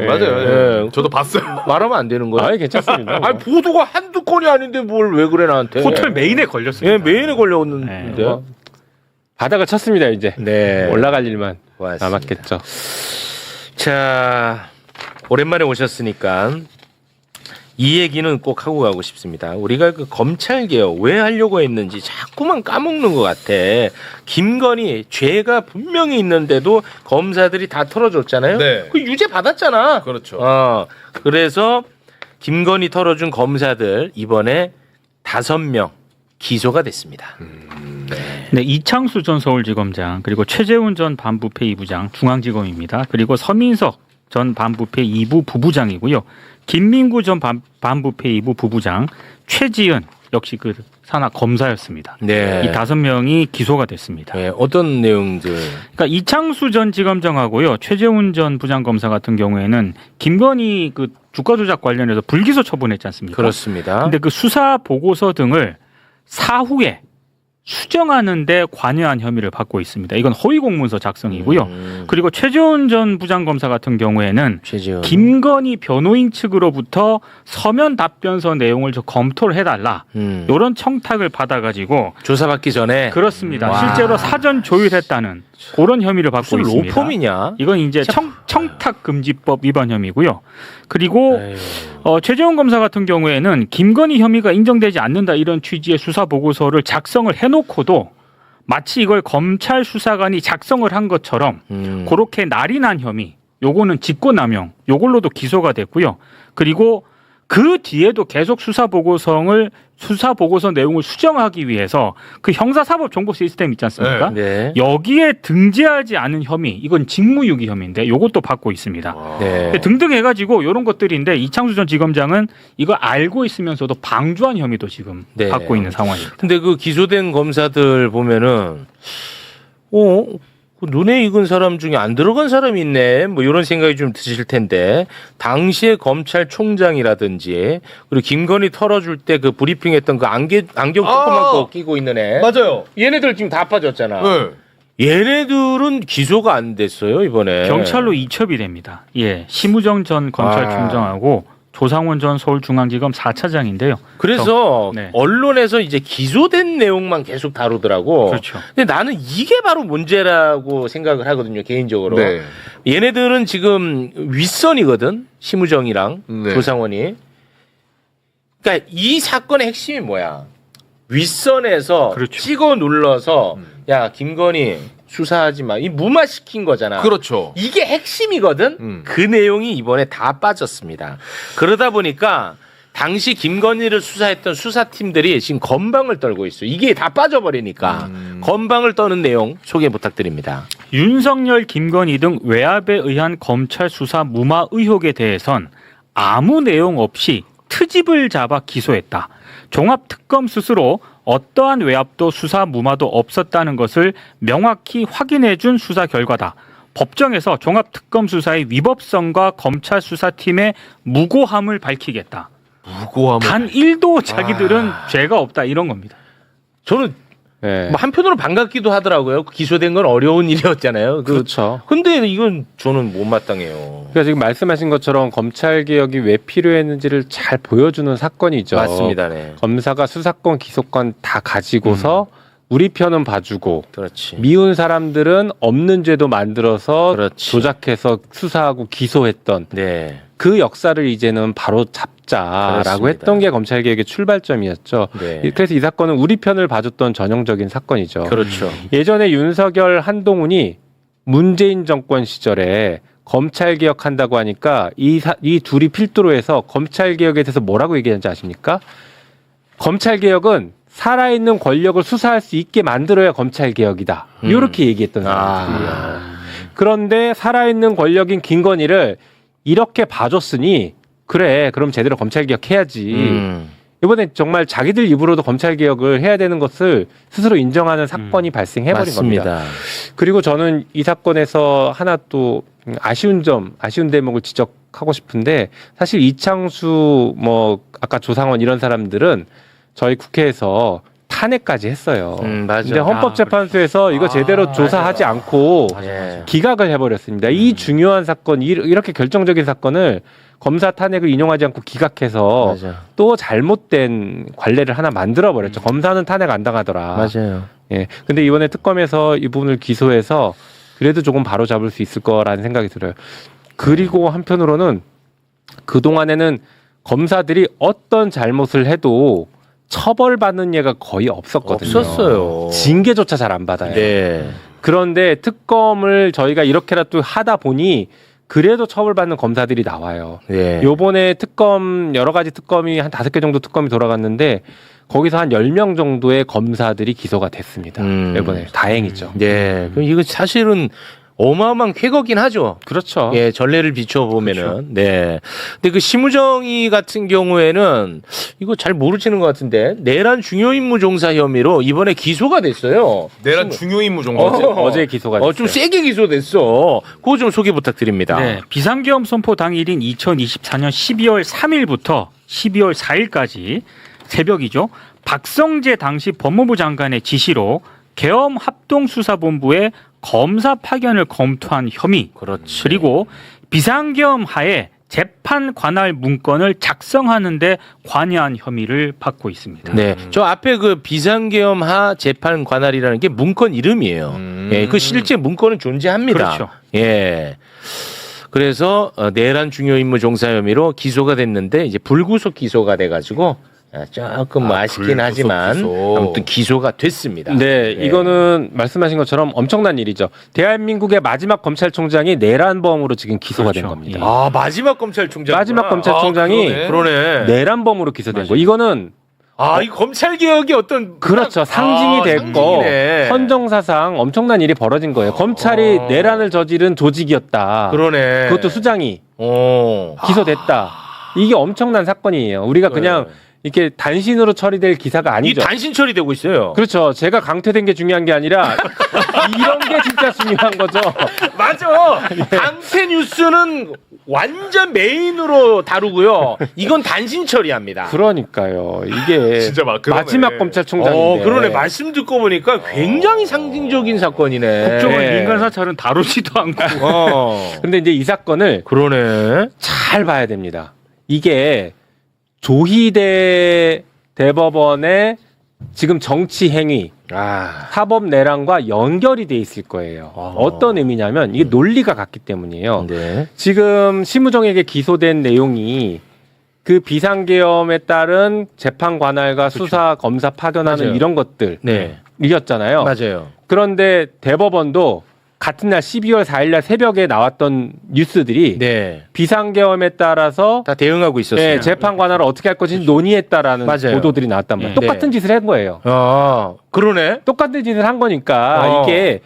맞아요. 저도 봤어요. 말하면 안 되는 거예요. 괜찮습니다. 보도가 한두 건이 아닌데 뭘 왜 그래 나한테. 호텔 메인에 걸렸습니다. 예, 메인에 걸려왔는데. 네. 바닥을 쳤습니다. 이제 네. 올라갈 일만 고맙습니다. 남았겠죠. 자, 오랜만에 오셨으니까 이 얘기는 꼭 하고 가고 싶습니다. 우리가 그 검찰 개혁 왜 하려고 했는지 자꾸만 까먹는 것 같아. 김건희 죄가 분명히 있는데도 검사들이 다 털어줬잖아요. 네. 그 유죄 받았잖아. 그렇죠. 그래서 김건희 털어준 검사들 이번에 5명 기소가 됐습니다. 네, 이창수 전 서울지검장 그리고 최재훈 전 반부패 2부장 중앙지검입니다. 그리고 서민석 전 반부패 2부 부부장이고요. 김민구 전 반부패 2부 부부장, 최지은 역시 그 산하 검사였습니다. 네. 이 5명이 기소가 됐습니다. 네, 어떤 내용들? 그러니까 이창수 전 지검장하고요, 최재훈 전 부장검사 같은 경우에는 김건희 그 주가 조작 관련해서 불기소 처분했지 않습니까? 그렇습니다. 근데 그 수사 보고서 등을 사후에 수정하는데 관여한 혐의를 받고 있습니다. 이건 허위 공문서 작성이고요. 그리고 최재훈 전 부장검사 같은 경우에는 최지은. 김건희 변호인 측으로부터 서면 답변서 내용을 좀 검토를 해달라. 이런 청탁을 받아가지고 조사받기 전에. 그렇습니다. 와. 실제로 사전 조율했다는 그런 혐의를 받고 무슨 있습니다. 로펌이냐? 이건 이제 청탁금지법 위반 혐의고요. 그리고 에휴. 최재형 검사 같은 경우에는 김건희 혐의가 인정되지 않는다 이런 취지의 수사 보고서를 작성을 해놓고도 마치 이걸 검찰 수사관이 작성을 한 것처럼 그렇게 날인한 혐의, 요거는 직권남용, 요걸로도 기소가 됐고요. 그리고 그 뒤에도 계속 수사 보고서 내용을 수정하기 위해서 그 형사사법 정보 시스템 있지 않습니까? 네. 여기에 등재하지 않은 혐의, 이건 직무유기 혐의인데 요것도 받고 있습니다. 네. 등등 해가지고 이런 것들인데 이창수 전 지검장은 이거 알고 있으면서도 방조한 혐의도 지금 네. 받고 있는 상황입니다. 근데 그 기소된 검사들 보면은 그 눈에 익은 사람 중에 안 들어간 사람이 있네. 뭐 이런 생각이 좀 드실 텐데 당시에 검찰총장이라든지 그리고 김건희 털어줄 때 그 브리핑했던 그 안경 조그만 거 끼고 있는 애. 맞아요. 얘네들 지금 다 빠졌잖아. 네. 얘네들은 기소가 안 됐어요 이번에. 경찰로 이첩이 됩니다. 예, 심우정 전 검찰총장하고 조상원 전 서울중앙지검 4차장인데요. 그래서 네. 언론에서 이제 기소된 내용만 계속 다루더라고. 그렇죠. 근데 나는 이게 바로 문제라고 생각을 하거든요 개인적으로. 네. 얘네들은 지금 윗선이거든 심우정이랑 네. 조상원이. 그러니까 이 사건의 핵심이 뭐야? 윗선에서 그렇죠. 찍어 눌러서 야 김건희 수사하지 마. 이 무마시킨 거잖아. 그렇죠. 이게 핵심이거든. 그 내용이 이번에 다 빠졌습니다. 그러다 보니까 당시 김건희를 수사했던 수사팀들이 지금 건방을 떨고 있어. 이게 다 빠져버리니까 건방을 떠는 내용 소개 부탁드립니다. 윤석열, 김건희 등 외압에 의한 검찰 수사 무마 의혹에 대해선 아무 내용 없이 트집을 잡아 기소했다. 종합특검 스스로 어떠한 외압도 수사 무마도 없었다는 것을 명확히 확인해준 수사 결과다. 법정에서 종합특검 수사의 위법성과 검찰 수사팀의 무고함을 밝히겠다. 무고함을. 단 1도 자기들은 죄가 없다 이런 겁니다. 저는 네. 뭐 한편으로 반갑기도 하더라고요. 기소된 건 어려운 일이었잖아요. 그렇죠. 근데 이건 저는 못마땅해요. 그러니까 지금 말씀하신 것처럼 검찰 개혁이 왜 필요했는지를 잘 보여주는 사건이죠. 맞습니다. 네. 검사가 수사권, 기소권 다 가지고서 우리 편은 봐주고 그렇지. 미운 사람들은 없는 죄도 만들어서 그렇지. 조작해서 수사하고 기소했던 네. 그 역사를 이제는 바로 잡자라고 그렇습니다. 했던 게 검찰개혁의 출발점이었죠. 네. 그래서 이 사건은 우리 편을 봐줬던 전형적인 사건이죠. 그렇죠. 예전에 윤석열, 한동훈이 문재인 정권 시절에 검찰개혁한다고 하니까 이 둘이 필두로 해서 검찰개혁에 대해서 뭐라고 얘기하는지 아십니까? 검찰개혁은 살아있는 권력을 수사할 수 있게 만들어야 검찰개혁이다. 이렇게 얘기했던 사람들이에요. 그런데 살아있는 권력인 김건희를 이렇게 봐줬으니 그래 그럼 제대로 검찰개혁해야지. 이번에 정말 자기들 입으로도 검찰개혁을 해야 되는 것을 스스로 인정하는 사건이 발생해버린 맞습니다. 겁니다. 그리고 저는 이 사건에서 하나 또 아쉬운 대목을 지적하고 싶은데 사실 이창수 뭐 아까 조상원 이런 사람들은 저희 국회에서 탄핵까지 했어요. 맞아. 근데 헌법재판소에서 이거 제대로 조사하지 않고 예. 기각을 해버렸습니다. 이 중요한 사건, 이렇게 결정적인 사건을 검사 탄핵을 인용하지 않고 기각해서 맞아. 또 잘못된 관례를 하나 만들어버렸죠. 검사는 탄핵 안 당하더라. 맞아요. 예. 근데 이번에 특검에서 이 부분을 기소해서 그래도 조금 바로 잡을 수 있을 거라는 생각이 들어요. 그리고 한편으로는 그동안에는 검사들이 어떤 잘못을 해도 처벌받는 예가 거의 없었거든요. 없었어요. 징계조차 잘 안 받아요. 네. 그런데 특검을 저희가 이렇게라도 하다 보니 그래도 처벌받는 검사들이 나와요. 네. 요번에 특검 여러 가지 특검이 한 5개 정도 특검이 돌아갔는데 거기서 한 10명 정도의 검사들이 기소가 됐습니다. 이번에 다행이죠. 네. 그럼 이거 사실은 어마어마한 쾌거긴 하죠. 그렇죠. 예, 전례를 비춰보면은. 네. 근데 그 심우정이 같은 경우에는 이거 잘 모르시는 것 같은데 내란 중요임무 종사 혐의로 이번에 기소가 됐어요. 내란 중요임무 정도. 어제 기소가 됐어요. 좀 세게 기소됐어. 그거 좀 소개 부탁드립니다. 네, 비상계엄 선포 당일인 2024년 12월 3일부터 12월 4일까지 새벽이죠. 박성재 당시 법무부 장관의 지시로 계엄 합동수사본부에 검사 파견을 검토한 혐의, 그렇지. 그리고 비상계엄 하에 재판 관할 문건을 작성하는데 관여한 혐의를 받고 있습니다. 네, 저 앞에 그 비상계엄하 재판 관할이라는 게 문건 이름이에요. 예, 그 실제 문건은 존재합니다. 그렇죠. 예. 그래서 내란 중요 임무 종사 혐의로 기소가 됐는데 이제 불구속 기소가 돼가지고 조금 아쉽긴 불구속 하지만 기소. 아무튼 기소가 됐습니다. 네, 예. 이거는 말씀하신 것처럼 엄청난 일이죠. 대한민국의 마지막 검찰총장이 내란범으로 지금 기소가 된 그렇죠. 겁니다. 아 마지막 검찰총장. 마지막 검찰총장이 그러네. 그러네. 내란범으로 기소된 거. 이거는 이 검찰 개혁이 어떤 그렇죠. 상징이 됐고 상징이네. 헌정사상 엄청난 일이 벌어진 거예요. 검찰이 내란을 저지른 조직이었다. 그러네. 그것도 수장이 어. 기소됐다. 이게 엄청난 사건이에요. 우리가 그냥 이렇게 단신으로 처리될 기사가 이 아니죠. 단신 처리되고 있어요. 그렇죠. 제가 강퇴된 게 중요한 게 아니라 이런 게 진짜 중요한 거죠. 맞아. 강태 뉴스는 완전 메인으로 다루고요. 이건 단신 처리합니다. 그러니까요. 이게 진짜 그러네. 마지막 검찰총장인데. 그러네. 말씀 듣고 보니까 굉장히 상징적인 사건이네. 국정원 네. 민간 사찰은 다루지도 않고. 근데 이제 이 사건을 그러네. 잘 봐야 됩니다. 이게 조희대 대법원의 지금 정치 행위, 사법 내란과 연결이 돼 있을 거예요. 어떤 의미냐면 이게 논리가 같기 때문이에요. 네. 지금 심우정에게 기소된 내용이 그 비상계엄에 따른 재판 관할과 수사 검사 파견하는 맞아요. 이런 것들 네. 이었잖아요. 맞아요. 그런데 대법원도 같은 날 12월 4일 날 새벽에 나왔던 뉴스들이 네. 비상계엄에 따라서 다 대응하고 있었어요. 네, 재판 관할을 어떻게 할 것인지 논의했다라는 맞아요. 보도들이 나왔단 말이에요. 네. 똑같은 짓을 한 거예요. 그러네. 똑같은 짓을 한 거니까 이게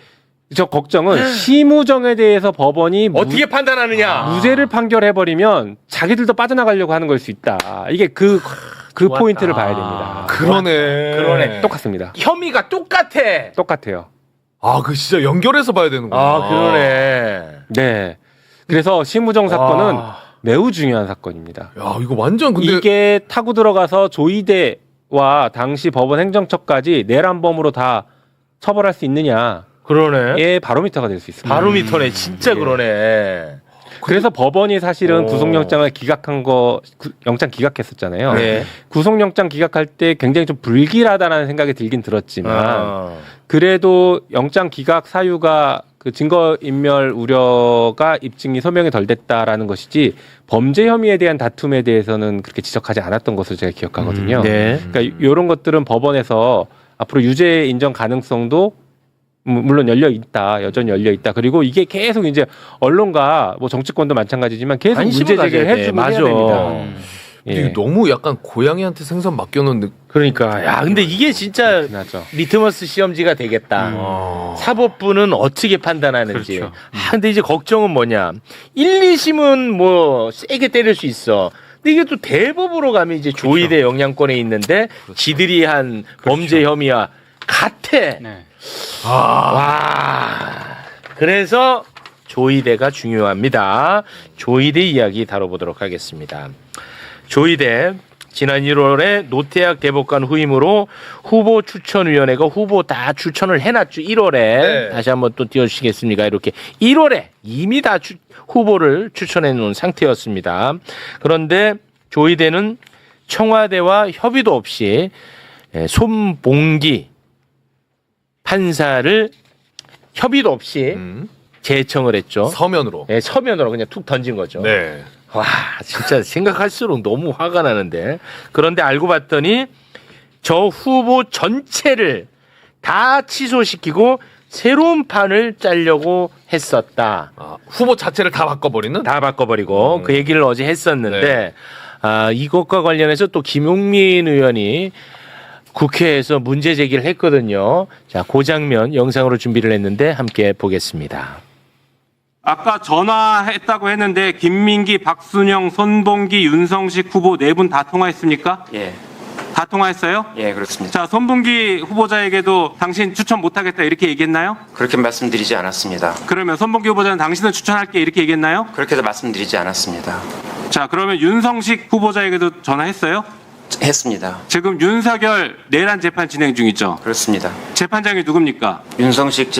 저 걱정은 네. 심우정에 대해서 법원이 어떻게 판단하느냐? 무죄를 판결해버리면 자기들도 빠져나가려고 하는 걸 수 있다. 이게 그 포인트를 봐야 됩니다. 그러네. 똑같습니다. 혐의가 똑같아. 똑같아요. 그 진짜 연결해서 봐야 되는구나. 그러네. 네. 그래서 심우정 사건은 매우 중요한 사건입니다. 야, 이거 완전 근데 이게 타고 들어가서 조희대와 당시 법원 행정처까지 내란범으로 다 처벌할 수 있느냐의 그러네. 바로미터가 될 수 있습니다. 바로미터네. 진짜 그러네. 그래서 법원이 사실은 구속영장을 기각한 영장 기각했었잖아요. 네. 구속영장 기각할 때 굉장히 좀 불길하다는 생각이 들긴 들었지만 그래도 영장 기각 사유가 그 증거인멸 우려가 입증이 소명이 덜 됐다라는 것이지 범죄 혐의에 대한 다툼에 대해서는 그렇게 지적하지 않았던 것으로 제가 기억하거든요. 네. 그러니까 이런 것들은 법원에서 앞으로 유죄 인정 가능성도 물론 여전히 열려 있다. 그리고 이게 계속 이제 언론과 뭐 정치권도 마찬가지지만 계속 관심을 문제 제기를 가져야 돼. 해주면 맞아. 해야 됩니다. 근데 예. 이게 너무 약간 고양이한테 생선 맡겨놓은 그러니까 근데 이게 진짜 맞죠. 리트머스 시험지가 되겠다. 사법부는 어떻게 판단하는지. 그렇죠. 근데 이제 걱정은 뭐냐? 1, 2심은 뭐 세게 때릴 수 있어. 근데 이게 또 대법으로 가면 이제 조희대 영향권에 있는데 지들이 한 범죄 혐의와 같아. 네. 그래서 조희대가 중요합니다. 조희대 이야기 다뤄보도록 하겠습니다. 조희대 지난 1월에 노태학 대법관 후임으로 후보 추천위원회가 후보 다 추천을 해놨죠. 1월에 네. 다시 한번 또 띄워주시겠습니까? 이렇게 1월에 이미 다 후보를 추천해 놓은 상태였습니다. 그런데 조희대는 청와대와 협의도 없이 손봉기 판사를 협의도 없이 제청을 했죠. 서면으로. 네, 서면으로 그냥 툭 던진 거죠. 네. 와, 진짜 생각할수록 너무 화가 나는데. 그런데 알고 봤더니 저 후보 전체를 다 취소시키고 새로운 판을 짜려고 했었다. 후보 자체를 다 바꿔버리는? 다 바꿔버리고 그 얘기를 어제 했었는데 네. 이것과 관련해서 또 김용민 의원이 국회에서 문제 제기를 했거든요. 자, 그 장면 영상으로 준비를 했는데 함께 보겠습니다. 아까 전화했다고 했는데 김민기, 박순영, 손봉기, 윤성식 후보 네 분 다 통화했습니까? 예, 다 통화했어요? 예, 그렇습니다. 자, 손봉기 후보자에게도 당신 추천 못하겠다 이렇게 얘기했나요? 그렇게 말씀드리지 않았습니다. 그러면 손봉기 후보자는 당신은 추천할게 이렇게 얘기했나요? 그렇게도 말씀드리지 않았습니다. 자, 그러면 윤성식 후보자에게도 전화했어요? 했습니다. 지금 윤석열 내란 재판 진행 중이죠? 그렇습니다. 재판장이 누굽니까? 윤성식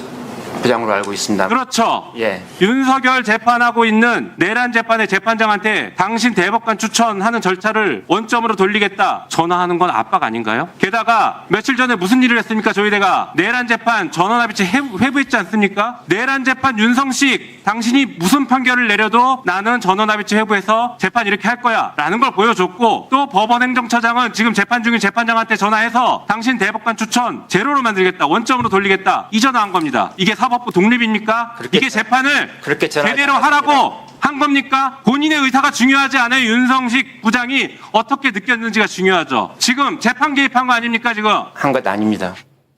부장으로 알고 있습니다. 그렇죠. 예. 윤석열 재판하고 있는 내란 재판의 재판장한테 당신 대법관 추천하는 절차를 원점으로 돌리겠다 전화하는 건 압박 아닌가요? 게다가 며칠 전에 무슨 일을 했습니까? 조희대가 내란 재판 전원합의체 회부했지 않습니까? 내란 재판 윤성식 당신이 무슨 판결을 내려도 나는 전원합의체 회부해서 재판 이렇게 할 거야 라는 걸 보여줬고, 또 법원행정처장은 지금 재판 중인 재판장한테 전화해서 당신 대법관 추천 제로로 만들겠다, 원점으로 돌리겠다 이 전화한 겁니다. 이게 사법부 독립입니까? 이게 재판을 그렇게 전화하지 제대로 하라고 한 겁니까? 본인의 의사가 중요하지 않아요. 윤성식 부장이 어떻게 느꼈는지가 중요하죠. 지금 재판 개입한 거 아닙니까 지금? 한 것 아닙니다.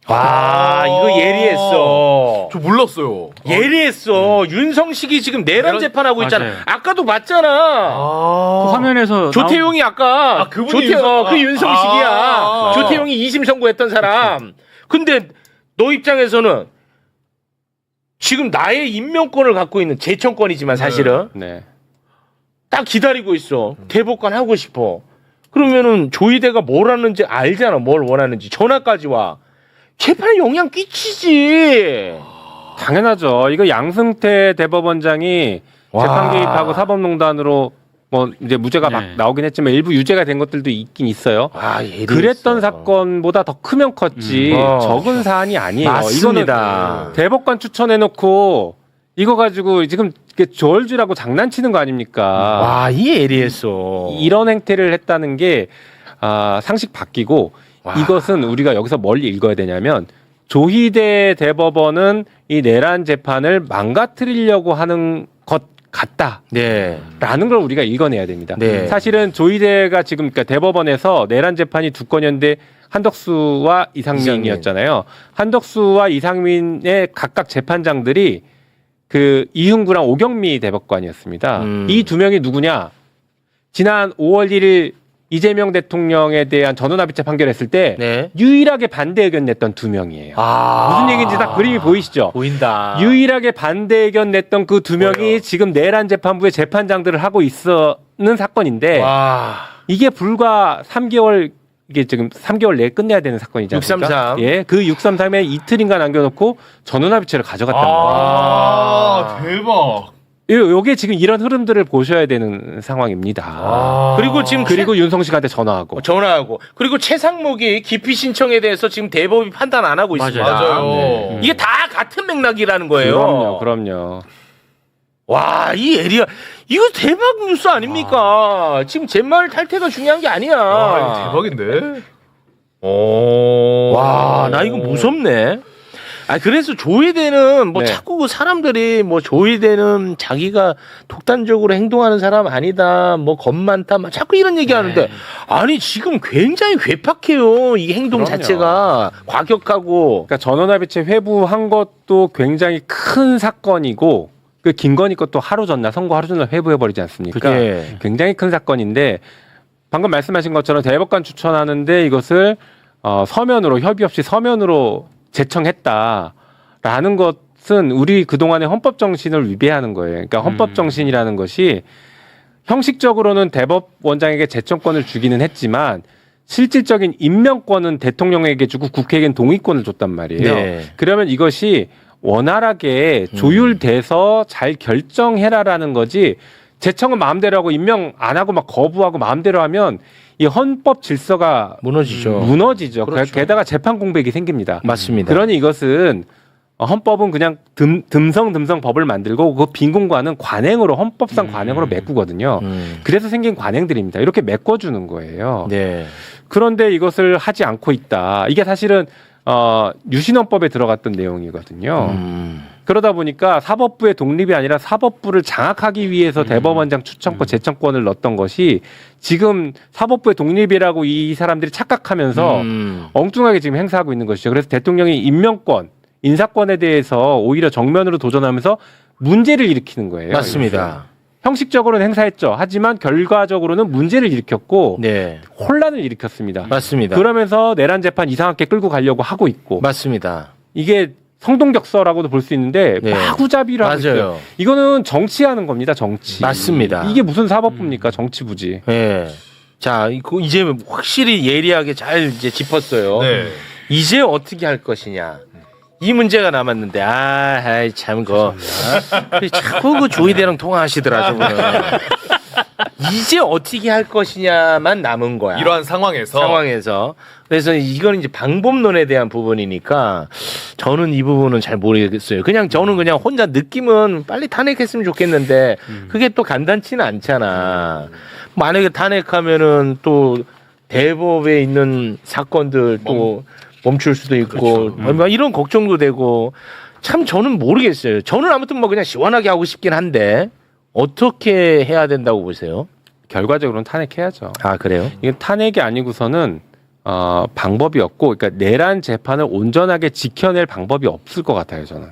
와, 이거 예리했어. 저 몰랐어요. 예리했어. 윤성식이 지금 내란 재판하고 있잖아. 맞아요. 아까도 봤잖아. 그 화면에서 조태용이 아까 그분이 그 윤성식이야. 아. 조태용이 2심 선고했던 사람. 근데 너 입장에서는 지금 나의 임명권을 갖고 있는 재청권이지만 사실은 네. 딱 기다리고 있어. 대법관 하고 싶어. 그러면은 조희대가 뭘 하는지 알잖아. 뭘 원하는지. 전화까지 와. 재판에 영향 끼치지. 당연하죠. 이거 양승태 대법원장이 와. 재판 개입하고 사법농단으로 뭐 이제 무죄가 막 네. 나오긴 했지만 일부 유죄가 된 것들도 있긴 있어요. 아, 예리했어. 그랬던 사건보다 더 크면 컸지 적은 사안이 아니에요. 맞습니다. 이거는 대법관 추천해놓고 이거 가지고 지금 저울질하고 장난치는 거 아닙니까? 와, 이 예리했어. 이런 행태를 했다는 게 상식 바뀌고 와. 이것은 우리가 여기서 뭘 읽어야 되냐면 조희대 대법원은 이 내란 재판을 망가뜨리려고 하는 것 같다. 네. 라는 걸 우리가 읽어내야 됩니다. 네. 사실은 조희대가 지금 그러니까 대법원에서 내란 재판이 두 건이었는데 한덕수와 이상민이었잖아요. 한덕수와 이상민의 각각 재판장들이 그 이흥구랑 오경미 대법관이었습니다. 이 두 명이 누구냐? 지난 5월 1일 이재명 대통령에 대한 전원합의체 판결했을 때 네. 유일하게 반대 의견 냈던 두 명이에요. 무슨 얘기인지 딱 그림이 보이시죠? 보인다. 유일하게 반대 의견 냈던 그 두 명이 지금 내란 재판부의 재판장들을 하고 있는 사건인데 와. 이게 불과 3개월 이게 지금 3개월 내에 끝내야 되는 사건이지 않습니까? 633. 예, 그 633에 이틀인가 남겨놓고 전원합의체를 가져갔다는 거예요. 대박. 요게 지금 이런 흐름들을 보셔야 되는 상황입니다. 그리고 지금 그리고 윤성식한테 전화하고. 전화하고 그리고 최상목이 기피 신청에 대해서 지금 대법이 판단 안 하고 있습니다. 맞아요. 네. 이게 다 같은 맥락이라는 거예요. 그럼요. 와, 이 예리야. 이거 대박 뉴스 아닙니까? 지금 잿마을 탈퇴가 중요한 게 아니야. 아, 이거 대박인데. 와, 나 이거 무섭네. 아, 그래서 조희대는 뭐 네. 자꾸 그 사람들이 뭐 조희대는 자기가 독단적으로 행동하는 사람 아니다, 뭐 겁 많다, 막 자꾸 이런 얘기 하는데, 아니, 지금 굉장히 괴팍해요. 이 행동 그럼요. 자체가 과격하고. 그러니까 전원합의체 회부한 것도 굉장히 큰 사건이고 그 김건희 것도 하루 전날 선거 하루 전날 회부해버리지 않습니까? 그게. 굉장히 큰 사건인데 방금 말씀하신 것처럼 대법관 추천하는데 이것을 서면으로 협의 없이 서면으로 제청했다라는 것은 우리 그동안의 헌법 정신을 위배하는 거예요. 그러니까 헌법 정신이라는 것이 형식적으로는 대법원장에게 제청권을 주기는 했지만 실질적인 임명권은 대통령에게 주고 국회에겐 동의권을 줬단 말이에요. 네. 그러면 이것이 원활하게 조율돼서 잘 결정해라라는 거지 제청은 마음대로 하고 임명 안 하고 막 거부하고 마음대로 하면 이 헌법 질서가 무너지죠. 그렇죠. 게다가 재판 공백이 생깁니다. 맞습니다. 그러니 이것은 헌법은 그냥 듬성 법을 만들고 그 빈 공간은 관행으로 헌법상 관행으로 메꾸거든요. 그래서 생긴 관행들입니다. 이렇게 메꿔주는 거예요. 네. 그런데 이것을 하지 않고 있다. 이게 사실은 유신헌법에 들어갔던 내용이거든요. 그러다 보니까 사법부의 독립이 아니라 사법부를 장악하기 위해서 대법원장 추천권, 제청권을 넣었던 것이 지금 사법부의 독립이라고 이 사람들이 착각하면서 엉뚱하게 지금 행사하고 있는 것이죠. 그래서 대통령이 임명권, 인사권에 대해서 오히려 정면으로 도전하면서 문제를 일으키는 거예요. 맞습니다. 형식적으로는 행사했죠. 하지만 결과적으로는 문제를 일으켰고 네. 혼란을 일으켰습니다. 맞습니다. 그러면서 내란 재판 이상하게 끌고 가려고 하고 있고 맞습니다. 이게 성동격서라고도 볼 수 있는데 네. 마구잡이로 하고 맞아요. 있어요. 이거는 정치하는 겁니다. 정치. 맞습니다. 이게 무슨 사법부입니까? 정치부지. 네. 자, 이제 확실히 예리하게 잘 이제 짚었어요. 네. 이제 어떻게 할 것이냐. 이 문제가 남았는데 참 자꾸 그 조이대랑 통화하시더라 저분은. 이제 어떻게 할 것이냐만 남은 거야. 이러한 상황에서. 그래서 이건 이제 방법론에 대한 부분이니까 저는 이 부분은 잘 모르겠어요. 저는 그냥 혼자 느낌은 빨리 탄핵했으면 좋겠는데 그게 또 간단치는 않잖아. 만약에 탄핵하면은 또 대법에 있는 사건들 또 멈출 수도 있고 얼마 이런 걱정도 되고 참 저는 모르겠어요. 저는 아무튼 뭐 그냥 시원하게 하고 싶긴 한데 어떻게 해야 된다고 보세요? 결과적으로는 탄핵해야죠. 아 그래요? 이게 탄핵이 아니고서는 방법이 없고, 그러니까 내란 재판을 온전하게 지켜낼 방법이 없을 것 같아요, 저는.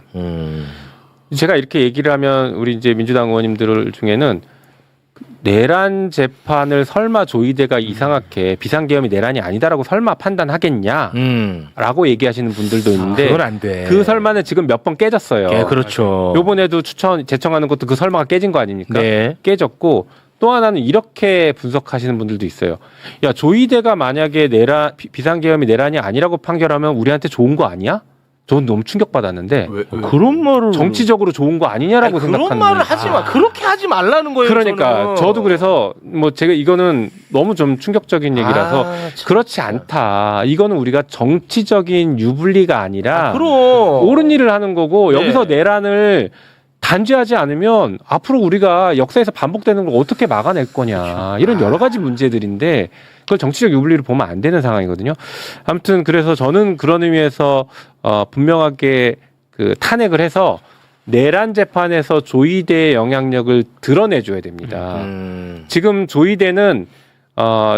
제가 이렇게 얘기를 하면 우리 이제 민주당 의원님들 중에는 내란 재판을 설마 조이대가 이상하게 비상계엄이 내란이 아니다라고 설마 판단하겠냐라고 얘기하시는 분들도 있는데 그건 안 돼. 그 설마는 지금 몇 번 깨졌어요. 예, 그렇죠. 요번에도 제청하는 것도 그 설마가 깨진 거 아닙니까? 네. 깨졌고 또 하나는 이렇게 분석하시는 분들도 있어요. 야, 조이대가 만약에 비상계엄이 내란이 아니라고 판결하면 우리한테 좋은 거 아니야? 전 너무 충격받았는데 그런 말을 정치적으로 좋은 거 아니냐라고 생각하는 그런 말을 하지 마. 그렇게 하지 말라는 거예요. 그러니까 저는. 저도 그래서 뭐 제가 이거는 너무 좀 충격적인 얘기라서 그렇지 않다. 이거는 우리가 정치적인 유불리가 아니라 그럼 옳은 일을 하는 거고 네. 여기서 내란을 단죄하지 않으면 앞으로 우리가 역사에서 반복되는 걸 어떻게 막아낼 거냐 이런 여러 가지 문제들인데 그걸 정치적 유불리로 보면 안 되는 상황이거든요. 아무튼 그래서 저는 그런 의미에서 분명하게 그 탄핵을 해서 내란 재판에서 조이대의 영향력을 드러내줘야 됩니다. 지금 조이대는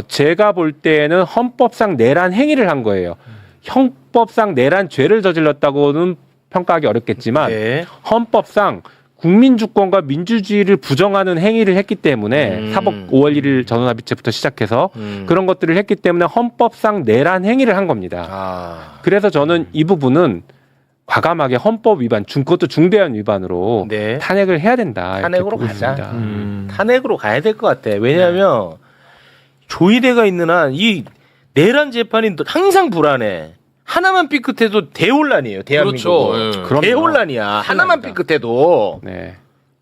제가 볼 때는 헌법상 내란 행위를 한 거예요. 형법상 내란 죄를 저질렀다고는 평가하기 어렵겠지만 네. 헌법상 국민주권과 민주주의를 부정하는 행위를 했기 때문에 사법 5월 1일 전원합의체부터 시작해서 그런 것들을 했기 때문에 헌법상 내란 행위를 한 겁니다. 그래서 저는 이 부분은 과감하게 헌법 위반, 그것도 중대한 위반으로 네. 탄핵을 해야 된다. 이렇게 탄핵으로 보고 가자. 있습니다. 탄핵으로 가야 될 것 같아. 왜냐하면 조이대가 있는 한 이 내란 재판이 항상 불안해. 하나만 삐끗해도 대혼란이에요. 대한민국. 그렇죠. 예. 대혼란이야. 하나만 삐끗해도 네.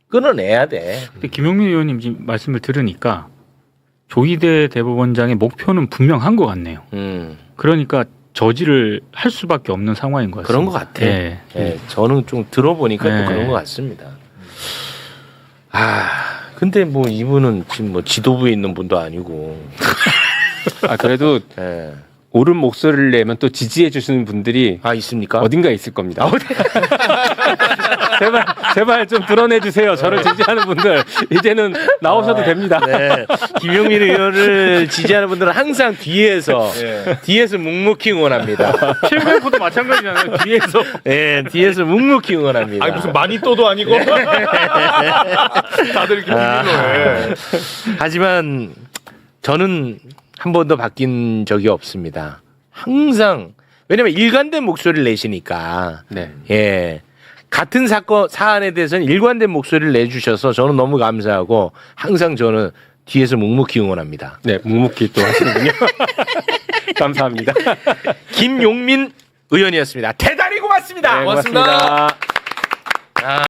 끊어내야 돼. 근데 김용민 의원님 지금 말씀을 들으니까 조이대 대법원장의 목표는 분명한 것 같네요. 그러니까 저지를 할 수밖에 없는 상황인 것 같습니다. 그런 것 같아. 예. 예, 저는 좀 들어보니까 네. 또 그런 것 같습니다. 근데 뭐 이분은 지금 뭐 지도부에 있는 분도 아니고. 그래도 예. 옳은 목소리를 내면 또 지지해 주시는 분들이 있습니까? 어딘가에 있을 겁니다. 제발 좀 드러내 주세요. 저를 지지하는 분들 이제는 나오셔도 됩니다. 네. 김용민 의원을 지지하는 분들은 항상 뒤에서 묵묵히 응원합니다. 최근에도 마찬가지잖아요. 뒤에서. 네, 뒤에서 묵묵히 응원합니다. 아니 무슨 마니또도 아니고 다들 이렇게 해. 하지만 저는 한 번도 바뀐 적이 없습니다. 항상 왜냐면 일관된 목소리를 내시니까. 네. 예. 같은 사안에 대해서는 일관된 목소리를 내주셔서 저는 너무 감사하고 항상 저는 뒤에서 묵묵히 응원합니다. 네, 묵묵히 또 하시는군요. 감사합니다. 김용민 의원이었습니다. 대단히 고맙습니다. 네, 고맙습니다.